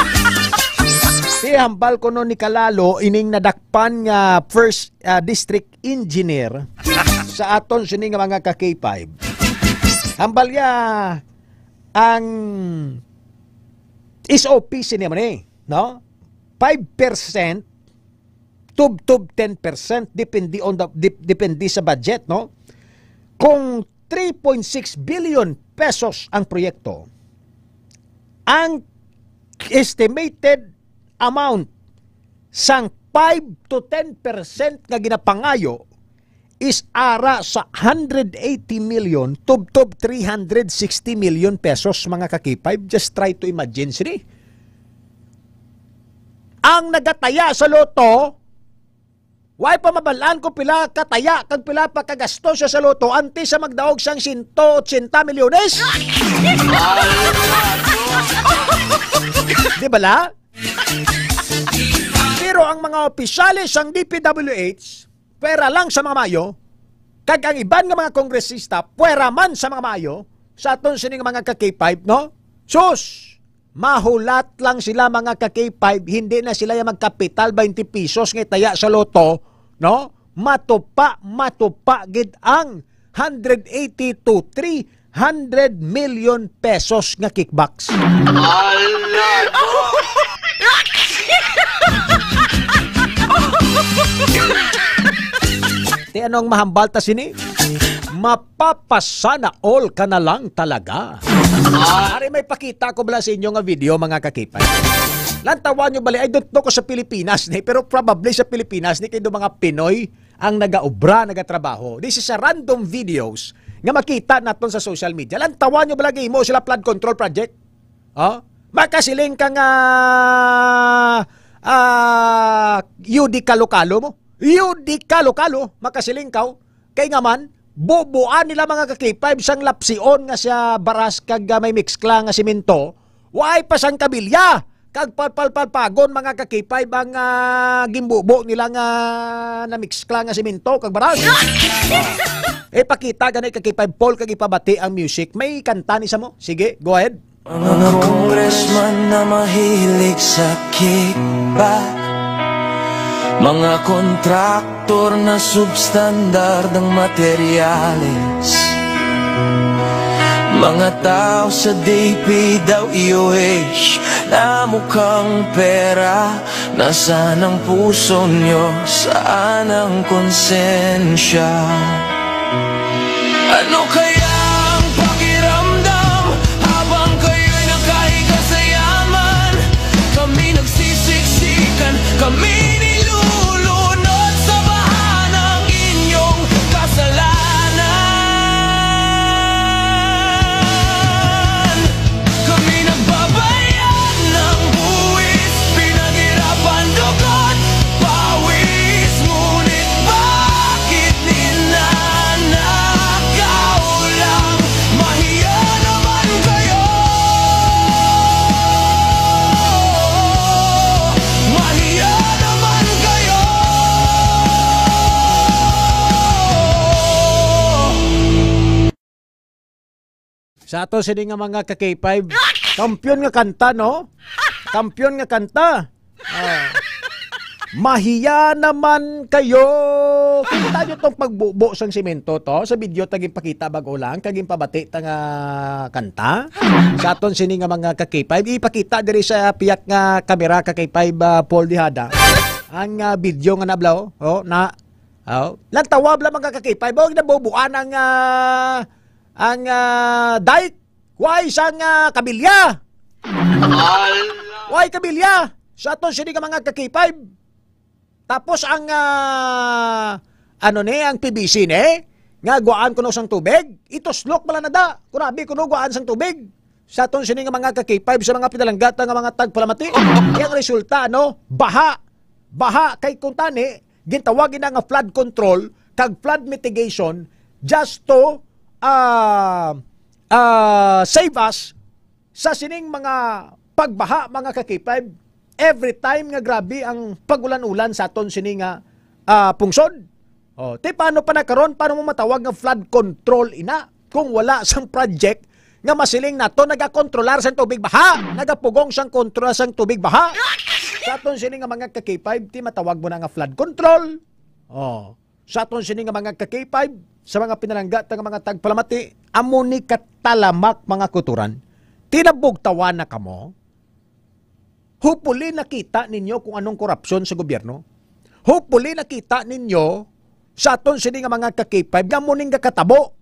Hambal ko no ni Kalalo ining nadakpan nga first district engineer sa aton sini nga mga ka-K5. Hambal ya ang SOP sini man no? 5% tub 10% depende sa budget, no? Kung 3.6 billion pesos ang proyekto, ang estimated amount sang 5 to 10% nga ginapangayo is ara sa 180 million tub 360 million pesos mga ka-K5. Just try to imagine sini. Ang nagataya sa loto, why pa mabalaan ko pila kataya kag pila pa kagasto siya sa loto anti sa magdaog sang 180 milyones? Di bala? Pero ang mga opisyalis sang DPWH, pwera lang sa mga mayo, kag ang iban nga mga kongresista, pwera man sa mga mayo, sa aton sining mga ka-K5, no? Sus! Mahulat lang sila mga ka-K5, hindi na sila yung magkapital 20 pesos ng taya sa loto, no? Matupa gid ang 180 to 300 million pesos nga kickbacks. Ti anong mahambal ta sini? Mapapasana all ka na lang talaga. Ari may pakita ko bala sa inyo nga video mga ka-K5. Lantawan nyo bali, I don't know ko sa Pilipinas ni, pero probably sa Pilipinas ni kayo mga Pinoy ang nagaobra, nagatrabaho. This is a random videos nga makita naton sa social media. Lantawan nyo balagi mo sila flood control project. Makasiling ka nga UD Kalo-Kalo mo. UD Kalo-Kalo, makasiling ka. Kay nga man, bubuan nila mga kakipay sang lapsion nga siya baras kag may mixkla nga simento. Why pa sang kabilya? Kag palpagon mga kakipay bang gimbubo nila nga na mixkla nga simento kag baras. Pakita ganay kakipay Paul kag ipabati ang music. May kanta ni sa mo. Sige, go ahead. Mga congressman na mahilig sa kickback, mga kontraktor na substandard ang materyales, mga tao sa DPWH na mukhang pera. Nasaan ang puso nyo? Saan ang konsensya? Ano kaya ang pakiramdam habang kayo'y nakahiga sa yaman? Kami nagsisiksikan, kami nilulunod sa baha ng inyong kasalanan. Kami nagbabayad ng buwis, pinaghirapan dugot, pawis. Ngunit bakit ninanakaw lang? Mahiya naman kayo. Mahiya naman kayo. Sa ato sini nga mga ka-K5, kampiyon nga kanta, no? Kampiyon nga kanta. Mahiya naman kayo. Kita nyo tong pagbubo sang simento to. Sa video taging pakita bago lang, kaging pabati ta nga kanta. Sa aton sini nga mga ka-K5, ipakita diri sa piyak nga kamera ka-K5 Paul Dihada. Ang video nga nablaw, lantawa bla mga ka-K5, huwag na bubuan ang dike. Why sang kabilya? Why kabilya? Sa aton sini nga mga ka-K5. Tapos ang ang PVC nga guaan kuno sang tubig, ito slok pala nada. Kurabi kuno guaan sang tubig. Sa aton sini nga mga ka-K5 sa mga pinalanggata nga mga tagpalamati. Yang resulta baha kay kung tani gintawagin na nga flood control kag flood mitigation just to save us sa sining mga pagbaha mga ka-K5. Every time nga grabe ang pagulan-ulan sa aton sini nga pungsod. Paano pa nakaroon? Paano mo matawag nga flood control ina? Kung wala sang project nga masiling nato nagakontrolar sang tubig baha, nagapugong sang kontrol sang tubig baha. Sa aton sini nga mga ka-K5, matawag mo na nga flood control. Sa aton sini nga mga ka-K5, sa mga pinalanggat nga mga tagpalamati, amo ni katalamak mga kuturan. Tinabugtawan na kamo. Hopefully nakita ninyo kung anong korupsyon sa gobyerno. Hopefully nakita ninyo sa aton sini nga mga ka-K5 nga muning kakatabo.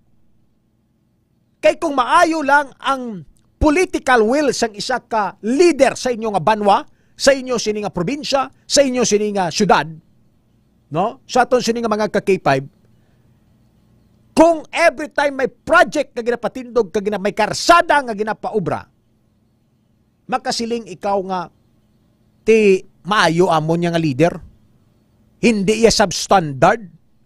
Kay kung maayo lang ang political will sang isa ka leader sa inyo nga banwa, sa inyo sini nga probinsya, sa inyo sini nga syudad, no? Sa aton sini nga mga ka-K5, kung every time may project nga ginapatindog, may karsada nga ginapaubra, makasiling ikaw nga ti maayo amon nga leader. Hindi iya substandard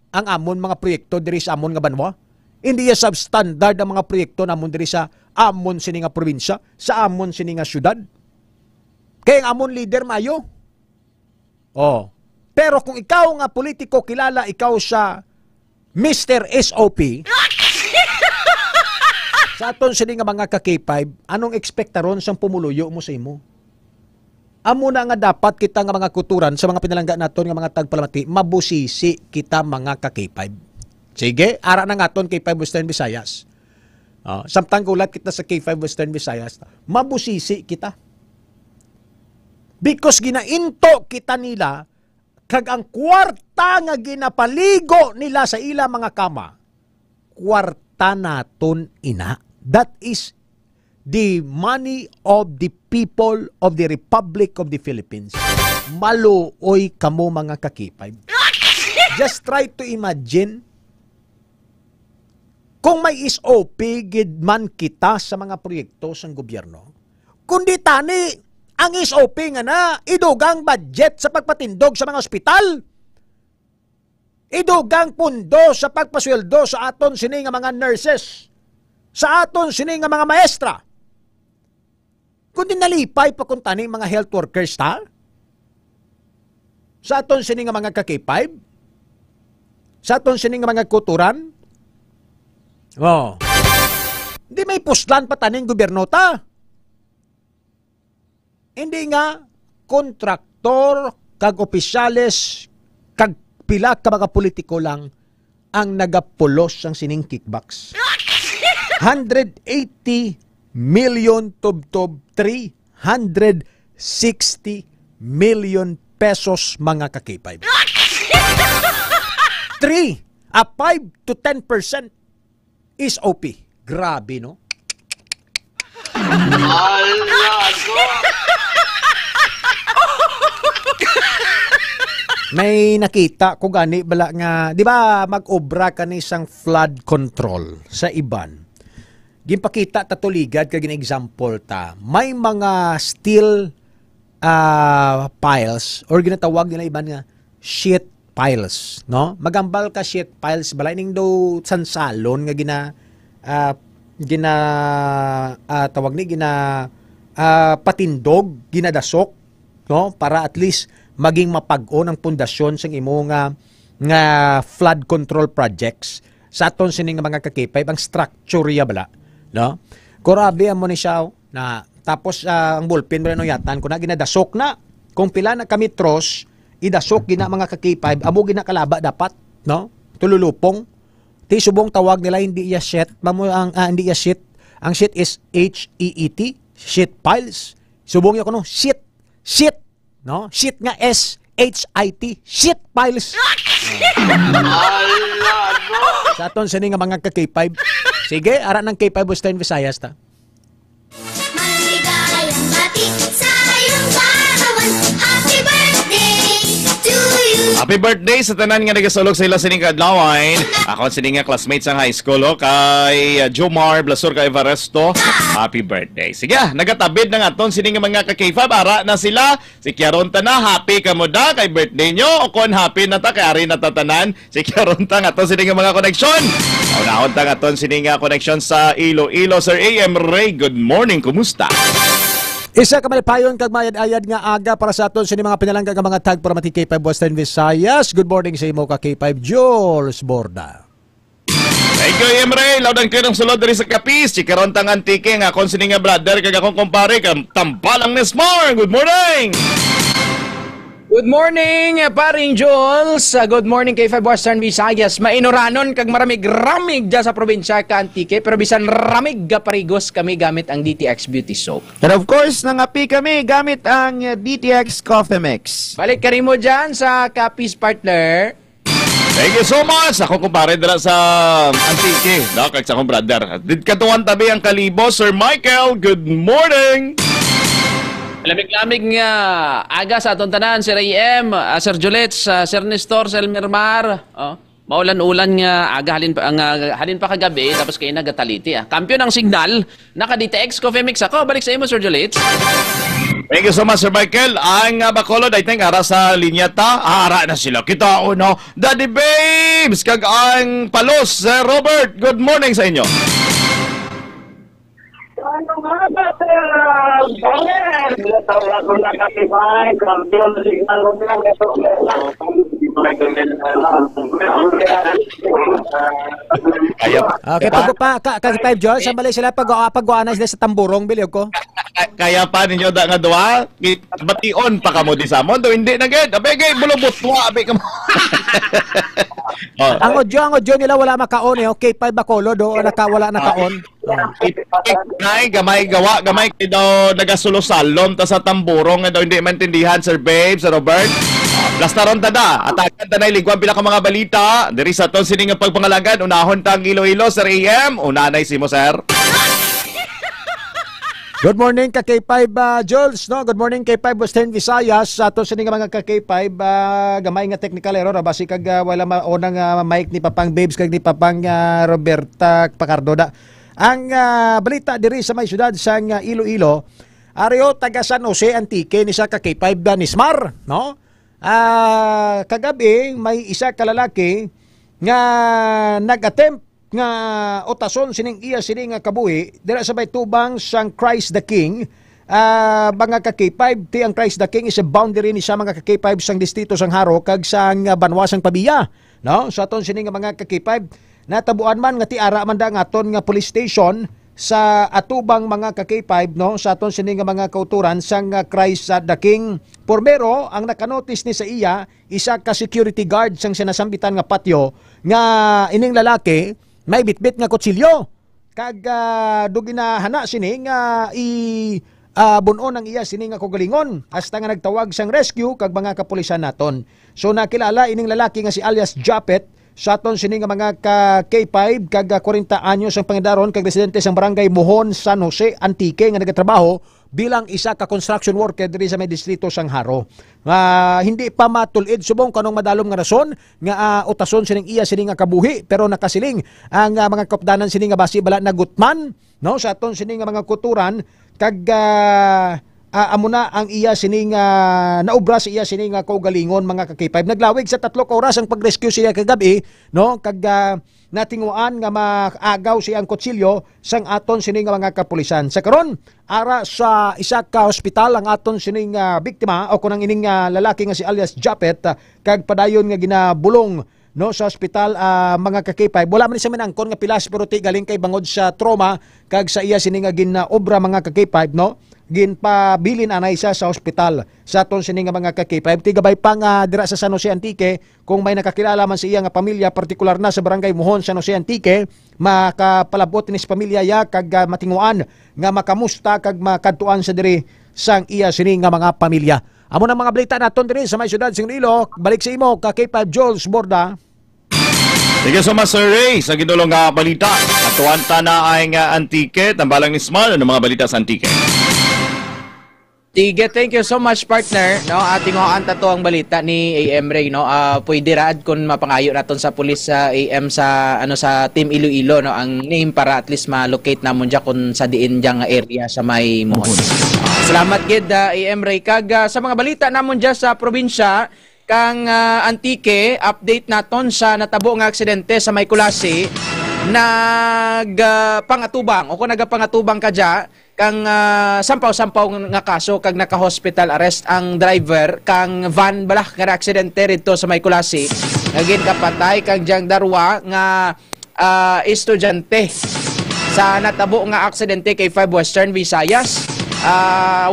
ang amon mga proyekto diri sa amon nga banwa. Hindi iya substandard ang mga proyekto namon diri sa amon sini nga probinsya, sa amon sini nga syudad. Kaya ang amon leader maayo. Pero kung ikaw nga politiko kilala ikaw sa Mr. SOP, sa aton sini nga mga ka-K5, anong ekspektaron sang pumuluyo mo sa imo? Amo na nga dapat kita nga mga kuturan sa mga pinalangga naton nga mga tagpalamati, mabusisi kita mga ka-K5. Sige, ara na nga aton K5 Western Visayas. Samtang gulat kita sa K5 Western Visayas, mabusisi kita. Because ginainto kita nila, kag ang kwarta nga ginapaligo nila sa ila mga kama, kwarta naton ina. That is the money of the people of the Republic of the Philippines. Maluoy kamo mga kakipay. Just try to imagine kung may SOP gid man kita sa mga proyekto sa gobyerno. Kundi tani ang SOP nga na idugang budget sa pagpatindog sa mga ospital. Idugang pundo sa pagpasweldo sa aton sini nga mga nurses. Sa aton sini nga mga maestra. Kundi nalipay pa kung tani mga health workers ta. Sa aton sini nga mga ka-K5. Sa aton sini nga mga kuturan. Oh. Hindi may puslan pa taning gobyerno ta. Hindi nga kontraktor kag opisyales kag pila ka mga politiko lang ang nagapulos ang sining kickbacks. 180 million tubtob 360 million pesos mga ka-K5. 5 to 10% is OP. Grabe, no? May nakita ko gani bala nga, di ba mag-obra ka ni isang flood control sa Iban. Ginpakita ta tuligad kag example ta. May mga steel piles or ginatawag nila Iban nga sheet piles, no? Magambal ka sheet piles bala ning do sansalon nga tawag ni patindog, ginadasok, no? Para at least maging mapag-o ng pundasyon sa imo nga flood control projects. Sa aton sining mga ka-K5 ang structure ya bala, no? Korabi mo ni siya na tapos ang ballpen bala no yatan ko na ginadasok na kung pila na kami metros idasok gina mga ka-K5 amo gina kalaba dapat, no? Tululupong ti subong tawag nila hindi ya sheet mamo ang hindi ya sheet, ang sheet is HEET, sheet piles. Subong ya kuno sheet, no? Sheet nga SHIT, sheet piles. Sa aton sini nga mga ka-K5. Sige, ara ng K5 Western Visayas ta. Maligayang bati sa iyong kaarawan. Happy birthday to you. Happy birthday sa tanan nga nagasulog sa ila sining kadlawan. Ako sining nga classmates sa high school kay Jomar Blasor kay Everesto. Happy birthday. Sige, nagatabid na nga aton sining nga mga ka-K5 ara na sila. Si Kiaronta na happy ka mo da kay birthday nyo o kon happy na ta kay ari na tatanan. Si Kiaronta nga aton sining nga mga koneksyon. Unahon ta nga aton sining nga koneksyon sa Iloilo. Sir AM Ray, good morning. Kumusta? Isa ka malipayon kag mayad-ayad nga aga para sa aton sini mga pinalangga nga mga tag para mati K5 Western Visayas. Good morning sa imo ka K5 Jules Borda. Thank you, Emre. Laudan kayo ng sulod dari sa Kapis. Chikaron tang antike nga kon sini nga brother kag akong kumpare kag tampalang ni Smart. Good morning. Good morning, paring Jules. Good morning kay K5 Western Visayas. Mainuranon kag maramig-ramig dyan sa probinsya ka Antike, pero bisan ramig gaparigos kami gamit ang DTX Beauty Soap. And of course, nangapi kami gamit ang DTX Coffee Mix. Balik ka rin mo dyan sa Kapis partner. Thank you so much. Ako kumpare dala sa Antike. Kag sa akong brother. Did katuwan tabi ang Kalibo. Sir Michael, good morning. Lamig-lamig nga aga sa atong tanan, Sir AM, Sir Julets, Sir Nestor, Sir Mirmar. Maulan-ulan nga aga halin pa kagabi tapos kay nagataliti. Kampiyon ang signal, naka DTX Coffee Mix ako. Balik sa imo, Sir Julets. Thank you so much, Sir Michael. Ang Bacolod, I think, ara sa linya ta. Ara na sila. Kita no. Daddy Babes, kag ang Palos, Sir Robert. Good morning sa inyo. Ano nga ba, sir? Bakit? Natawag ko na kasi ba? Kampiyon na signal ko na. Okay, kag-5 George, sa bali sila pag-uanay sila sa tamburong, biliw ko. Kaya pa ninyo da nga duwa, bation pa kamo di samon, do hindi na gid. Abe gay bulubot wa, abe kamo. Ang audio nila wala makaon eh. Okay, 5 Bacolod do wala nakaon. Nay gamay gawa, gamay kay daw nagasulosalom ta sa tamburong nga daw hindi maintindihan, Sir Babe, Sir Robert. Plastaron tada, atakan ta nay ligwan pila ka mga balita. Diri sa ton sining pagpangalagan, unahon ta ang Iloilo, Sir AM. Unanay si mo, sir. Good morning ka K5 Jules, no? Good morning K5 Western Visayas. Ato sa mga K5 gamay nga technical error basi kag wala maunang mic ni Papang Babes kag ni Papang Roberta Pacardoda. Ang balita diri sa may syudad sa Iloilo, Areo taga San Jose Antique ni sa K5 Nismar, no? Kagabi may isa ka lalaki nga nag-attempt nga utason sining iya sining nga kabuhi dira sa may tubang sang Christ the King. Mga ka-K5 ti ang Christ the King is a boundary ni sa mga ka-K5 sang distrito sang Haro kag sang Banwasang Pabiya, no? Sa aton sining nga mga ka-K5 natabuan man nga ti ara man da nga aton nga police station sa atubang mga ka-K5, no? Sa aton sining nga mga kauturan sang Christ the King. Pormero ang nakanotis ni sa iya isa ka security guard sang sinasambitan nga patio nga ining lalaki may bitbit nga kutsilyo kag duginahana sini nga bunon ang iya sini nga kogalingon hasta nga nagtawag sang rescue kag mga kapulisan naton. So nakilala ining lalaki nga si alias Japet sa aton sini nga mga K5 kag 40 anyos ang pangidaron kag residente sang barangay Mohon, San Jose Antique nga nagatrabaho bilang isa ka construction worker diri sa may distrito sang Haro. Hindi pa matulid subong kanong madalom nga rason nga utason sining iya sining nga kabuhi pero nakasiling ang mga kapdanan sining nga basi bala na gutman, no? Sa aton sining nga mga kuturan kag amo na ang iya sining naubra sa iya sining kaugalingon mga ka-K5. Naglawig sa 3 oras ang pag-rescue siya kagabi, no? Kag natinguan nga maagaw siya ang kutsilyo sang aton sining mga kapulisan. Sa karon ara sa isa ka ospital ang aton sining biktima o kunang ining lalaki nga si alias Japet kag padayon nga ginabulong, no, sa ospital mga ka-K5. Wala man siya minangkon nga pilas pero ti galing kay bangod sa trauma kag sa iya sining ginaobra mga ka-K5, no? Ginpabilin anay siya sa ospital sa aton sining mga ka-K5. Tigabay pang dira sa San Jose Antique kung may nakakilala man sa iya nga pamilya partikular na sa barangay Mohon, San Jose Antique, makapalabot ni sa pamilya ya kag matinguan nga makamusta kag makadtuan sa diri sang iya sining nga mga pamilya. Amo na mga balita naton diri sa may syudad sing Iloilo. Balik sa imo ka K5 Jules Borda. Sige so Master Ray sa gidulong nga balita. Atuanta na ay nga Antique tambalang ni Small ano mga balita sa Antique. Sige, thank you so much partner. No, ating anta to ang balita ni AM Ray, no. Pwede raad kun mapangayo naton sa pulis sa AM sa sa Team Iloilo, no, ang name para at least ma-locate namon diya kun sa diin diya nga area sa may Mohon. Salamat gid AM Ray kag sa mga balita namon diya sa probinsya kang Antique, update naton sa natabo nga aksidente sa may Kulasi. Pangatubang o kung nagapangatubang ka dya kang sampaw-sampaw nga kaso kag naka-hospital arrest ang driver kang van balak nga aksidente rito sa may Kulasi. Naging kapatay kag diyang darwa nga estudyante sa natabo nga aksidente kay 5 Western Visayas.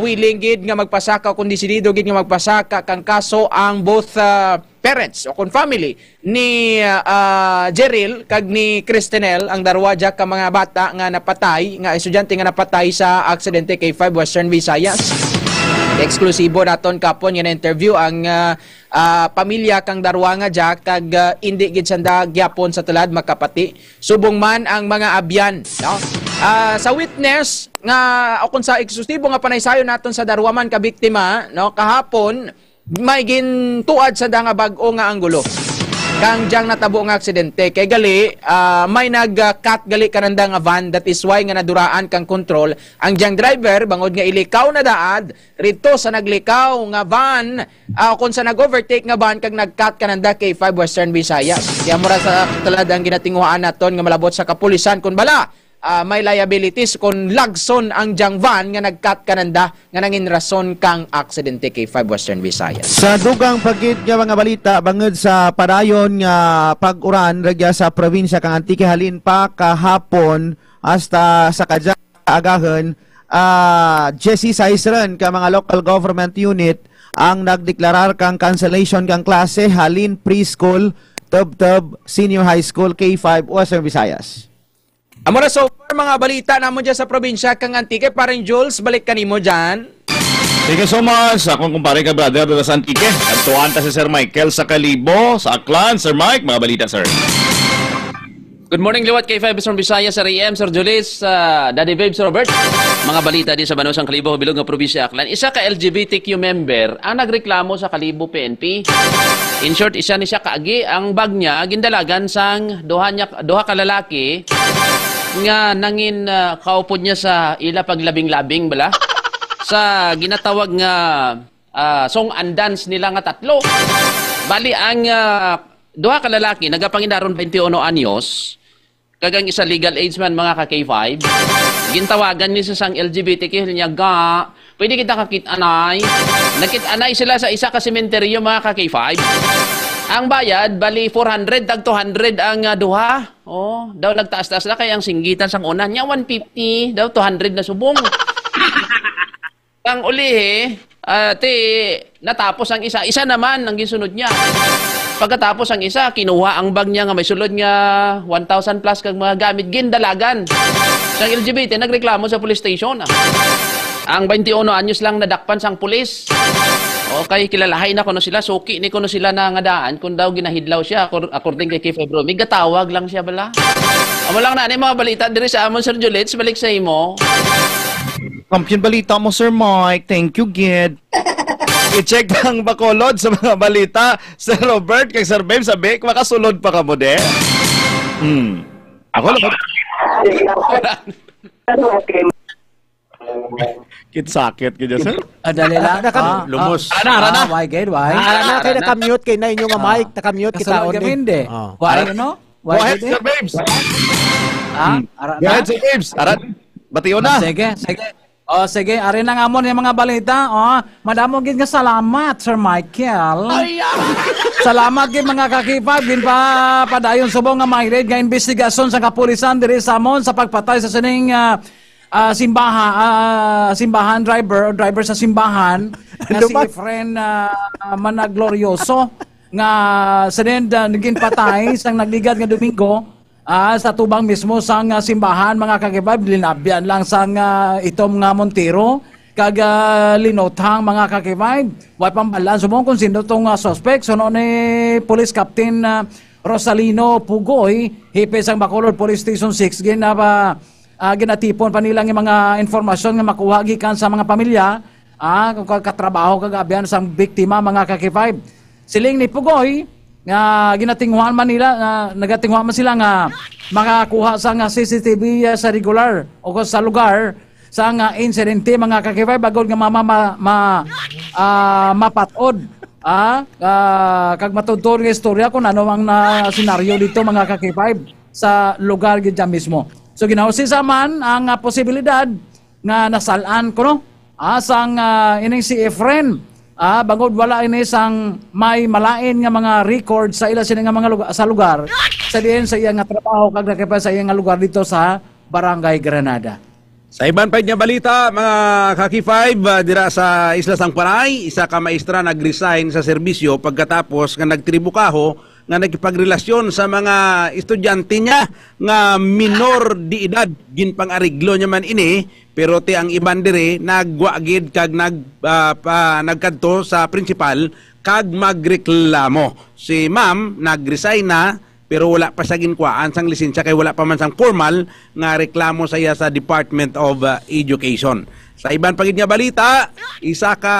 Willing gid nga magpasaka kundi sinido gid nga magpasaka kang kaso ang both parents o kung family ni Jeril kag ni Cristinel ang darwa dya ka mga bata nga napatay nga estudyante nga napatay sa aksidente kay 5 Western Visayas. Eksklusibo naton kapon nga na-interview ang pamilya kang darwa nga dya kag indi gid sanda gyapon sa tulad makapati subong man ang mga abyan, no? Sa witness nga o kung sa eksklusibo nga panaysayo naton sa darwaman ka biktima, no, kahapon may gintuad sa nga bag-o nga anggulo kang diyang natabo nga aksidente kay gali may nag-cut gali kananda nga van, that is why nga naduraan kang control ang diyang driver bangod nga ilikaw na daad rito sa naglikaw nga van kung sa nag-overtake nga van kag nag-cut kananda kay 5 Western Visayas. Kaya mura sa talad ang ginatinguhaan naton nga malabot sa kapulisan kun bala may liabilities kung lagson ang diyang van nga nag-cut kananda nga nangin rason kang aksidente kay 5 Western Visayas. Sa dugang pagit nga mga balita bangod sa padayon nga pag-uran ragya sa probinsya kang Antique halin pa kahapon hasta sa kadya agahan Jesse Saisran ka mga local government unit ang nagdeklarar kang cancellation kang klase halin preschool, tub-tub, senior high school, K5 Western Visayas. Amo na so far mga balita namon dyan sa probinsya kang Antique. Paring Jules, balik kanimo dyan. Thank you so much. Akong kumpare ka brother doon sa Antique. At tuwan ta si Sir Michael sa Kalibo, sa Aklan. Sir Mike, mga balita sir. Good morning, Liwat K5 from Visayas, Sir AM, Sir Julis, Daddy Babes, Robert. Mga balita din sa Banusang Kalibo, Bilog nga Probinsya, Aklan. Isa ka LGBTQ member ang nagreklamo sa Kalibo PNP. In short, isa ni siya kaagi. Ang bag niya, gindalagan sang duha ka lalaki nga nangin kaupod niya sa ila paglabing-labing bala. Sa ginatawag nga song and dance nila nga tatlo. Bali, ang duha ka lalaki, nagapangidaron 21 anyos, kagang isa legal age man mga ka-K5, gintawagan niya sa sang LGBTQ niya, pwede kita kakit-anay. Nakit-anay sila sa isa ka sementeryo mga ka-K5. Ang bayad, bali 400, tag 200 ang duha. Oh, daw nagtaas-taas na kaya ang singgitan sang una niya, 150, daw 200 na subong. Ang ulihe, natapos ang isa. Isa naman ang gisunod niya. Pagkatapos ang isa, kinuha ang bag niya nga may sulod nga 1,000 plus kag mga gamit gindalagan. Sa LGBT nagreklamo sa police station. Ang 21 anyos lang nadakpan sang pulis. Okay, kilalahay na kuno sila, suki ni kuno sila na nga daan kun daw ginahidlaw siya according kay K5 Bro. May gatawag lang siya bala. Amo lang na ni mga balita diri sa amon Sir Julets, balik sa imo. Kampiyon balita mo Sir Mike. Thank you, Gid. I-check ang Bacolod sa mga balita. Sir Robert, kay Sir Babe, sabi, makasulod pa ka mo, de? Ako lang. Kit-sakit, kaya, sir? Dali lang. Lumos. Arana. Why, Gid? Why? Arana, kayo nakamute kay na inyong mic. Nakamute kita. Kasulod kami, hindi. Why, no? Go ahead, Sir Babes. Go ahead, Sir Babes. Batiyo na. Sige. Sige, ari na nga mo yung mga balita. Madamo gid nga salamat, Sir Michael. Salamat gid mga kakipag, gid pa padayon subong nga mahirid nga investigasyon sa kapulisan diri sa amon sa pagpatay sa sining simbahan driver sa simbahan nga si Efren Managlorioso nga sinin naging patay sang nagligad nga Domingo. Sa tubang mismo sang simbahan mga kakibab, linabyan lang sang itom nga Montero kag linothang mga kakibab. Way pambalan sumong kung sino tong suspect. So ni Police Captain Rosalino Pugoy, hipe sang Bacolod Police Station 6 ginatipon pa nilang yung mga informasyon nga makuha gikan sa mga pamilya kung katrabaho kag abyan sang biktima mga kakibab. Siling ni Pugoy nga ginatinghuan man nila, nagatinghuan man sila nga makakuha sa nga CCTV sa regular o sa lugar sa nga insidente mga kakibay bagol nga mapatod kag matudtod nga istorya kung ano ang senaryo dito mga kakibay sa lugar gid mismo. So ginausi man ang posibilidad nga nasalan ko no sang ining si Efren. Bangod wala ini sang may malain nga mga record sa ila sila nga mga lugar, sa lugar sa diin sa iya nga trabaho kag nakita sa iya nga lugar dito sa Barangay Granada. Sa iban pa niya balita, mga Kaki-5, dira sa Isla Sangpanay, isa ka maestra nag-resign sa serbisyo pagkatapos nga nagtribukaho nga nagipagrelasyon sa mga estudyante niya nga minor di edad. Ginpang-ariglo niya man ini, pero ti ang iban dire nagwagid kag nagkadto sa principal kag magreklamo. Si ma'am nagresign na pero wala pa sa ginkuhaan sang lisensya kay wala pa man sang formal nga reklamo sa iya sa Department of Education. Sa iban pagid nga balita, isa ka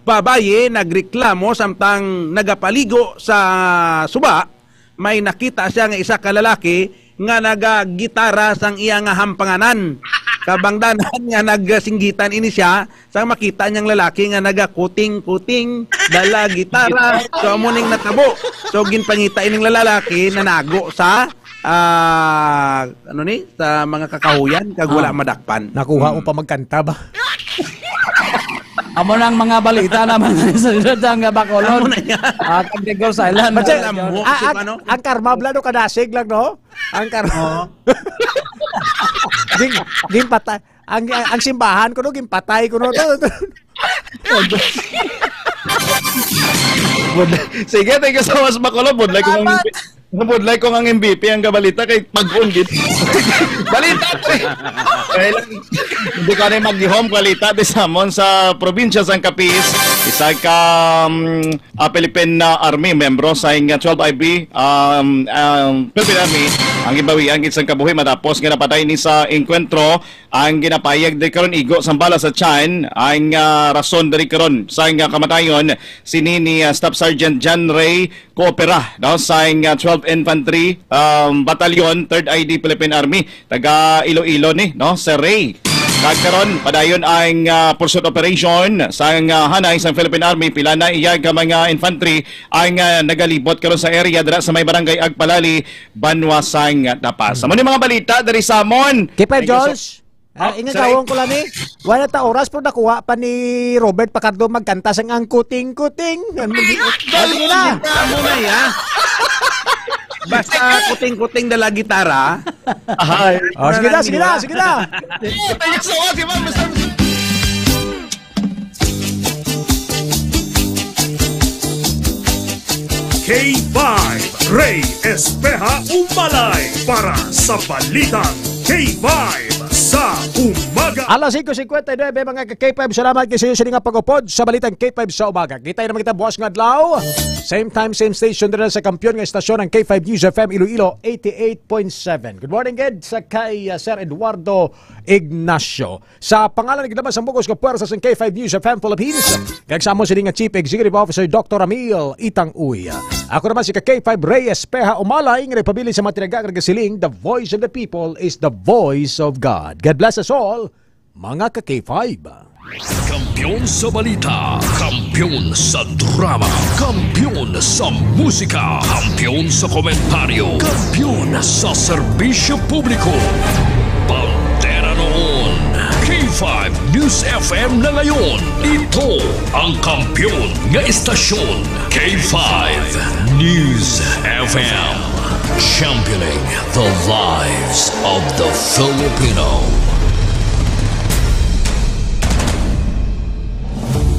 babaye nagreklamo samtang nagapaligo sa suba, may nakita siya nga isa ka lalaki nga nagagitara sang iya nga hampanganan. Kabangdanan nga nagsinggitan ini siya sang makita niyang lalaki nga nagakuting-kuting dala gitara so amuning natabo. So ginpangita ining lalaki na nago sa sa mga kakahuyan kag wala madakpan. Nakuha mo pa magkanta ba? Amo nang mga balita naman sa ang Bacolod. Kag Digos Island. Ang karma blado kadasig lang no? Ang karma. Ging patay. Ang simbahan ko no gimpatay ko no. Sige, thank you so much Bacolod. Like kung Nabudlay ko ang MVP ang kabalita kay pag-on gid. Balita to eh. Hindi ka rin mag-home balita di samon sa probinsya sang Capiz. Isa ka Philippine Army membro sa 12IB Philippine Army ang gibawian gid sang kabuhi matapos nga napatay ni sa enkwentro ang ginapayag di karon igo sang bala sa tiyan ang rason diri karon sa kamatayon sini ni Staff Sergeant John Ray Coopera daw sa 12 Infantry Battalion 3rd ID Philippine Army taga Iloilo ni no Sir Ray. Kagkaron padayon ang pursuit operation sa hanay sa Philippine Army pila na iya ka mga infantry ang nagalibot karon sa area dira sa may barangay Agpalali, Banwasang Tapas. Amo ni mga balita diri sa amon. Kipay Josh. Ingagawon ko lang ni. Wala ta oras pero nakuha pa ni Robert Pacardo magkanta sang ang kuting-kuting. Sige na. Amo na ya. Basta kuting-kuting dala gitara. Sige na. K5 Ray Espeja Umalay para sa Balitang K5 sa umaga. Alas 5:59 mga ka-K5. Salamat kayo sa nga pag-upod sa Balitang K5 sa umaga. Kita naman kita buwas nga adlaw. Same time, same station din sa kampiyon ng estasyon ng K5 News FM Iloilo 88.7. Good morning, Ged, sa kay Sir Eduardo Ignacio. Sa pangalan ng Ginamas ang Bukos Kapuersa sa K5 News FM Philippines, kagsamo sa nga Chief Executive Officer Dr. Amil Itang-Uy. Ako naman si K5 Ray Espeja Umalay, ng Republic sa Matinagang Ragasiling, the voice of the people is the voice of God. God bless us all, mga ka-K5. Kampiyon sa balita, kampiyon sa drama, kampiyon sa musika, kampiyon sa komentaryo, kampiyon sa serbisyo publiko. Pantera noon, K5 News FM na ngayon. Ito ang kampiyon nga istasyon, K5 News FM. Championing the lives of the Filipino.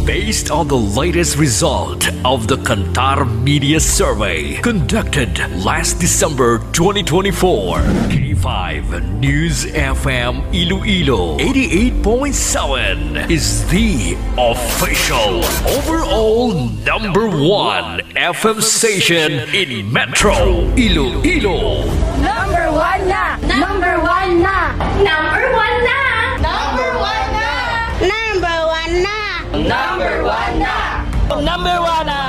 Based on the latest result of the Kantar Media Survey conducted last December 2024, K5 News FM Iloilo 88.7 is the official overall #1 FM station in Metro Iloilo. Number 1 na! Number 1 na! Number 1 na! Number 1 na! Number 1 na! Number 1 na! Number 1 na!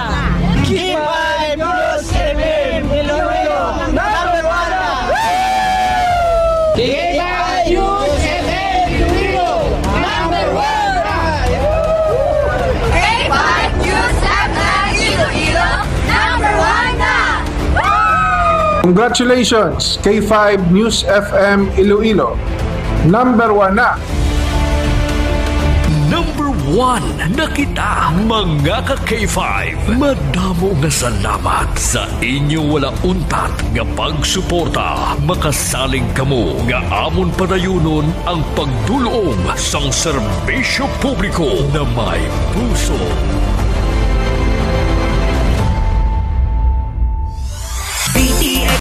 K5 News FM Iloilo! Number 1 na! K5 News FM Iloilo! Number 1 na! K5 News FM Iloilo! Number 1 na! Congratulations, K5 News FM Iloilo. Number 1 na! Number 1 na kita, mga ka-K5. Madamo nga salamat sa inyo wala untat nga pagsuporta. Makasaling kamo nga amon padayunon ang pagdulong sang serbisyo publiko na may puso.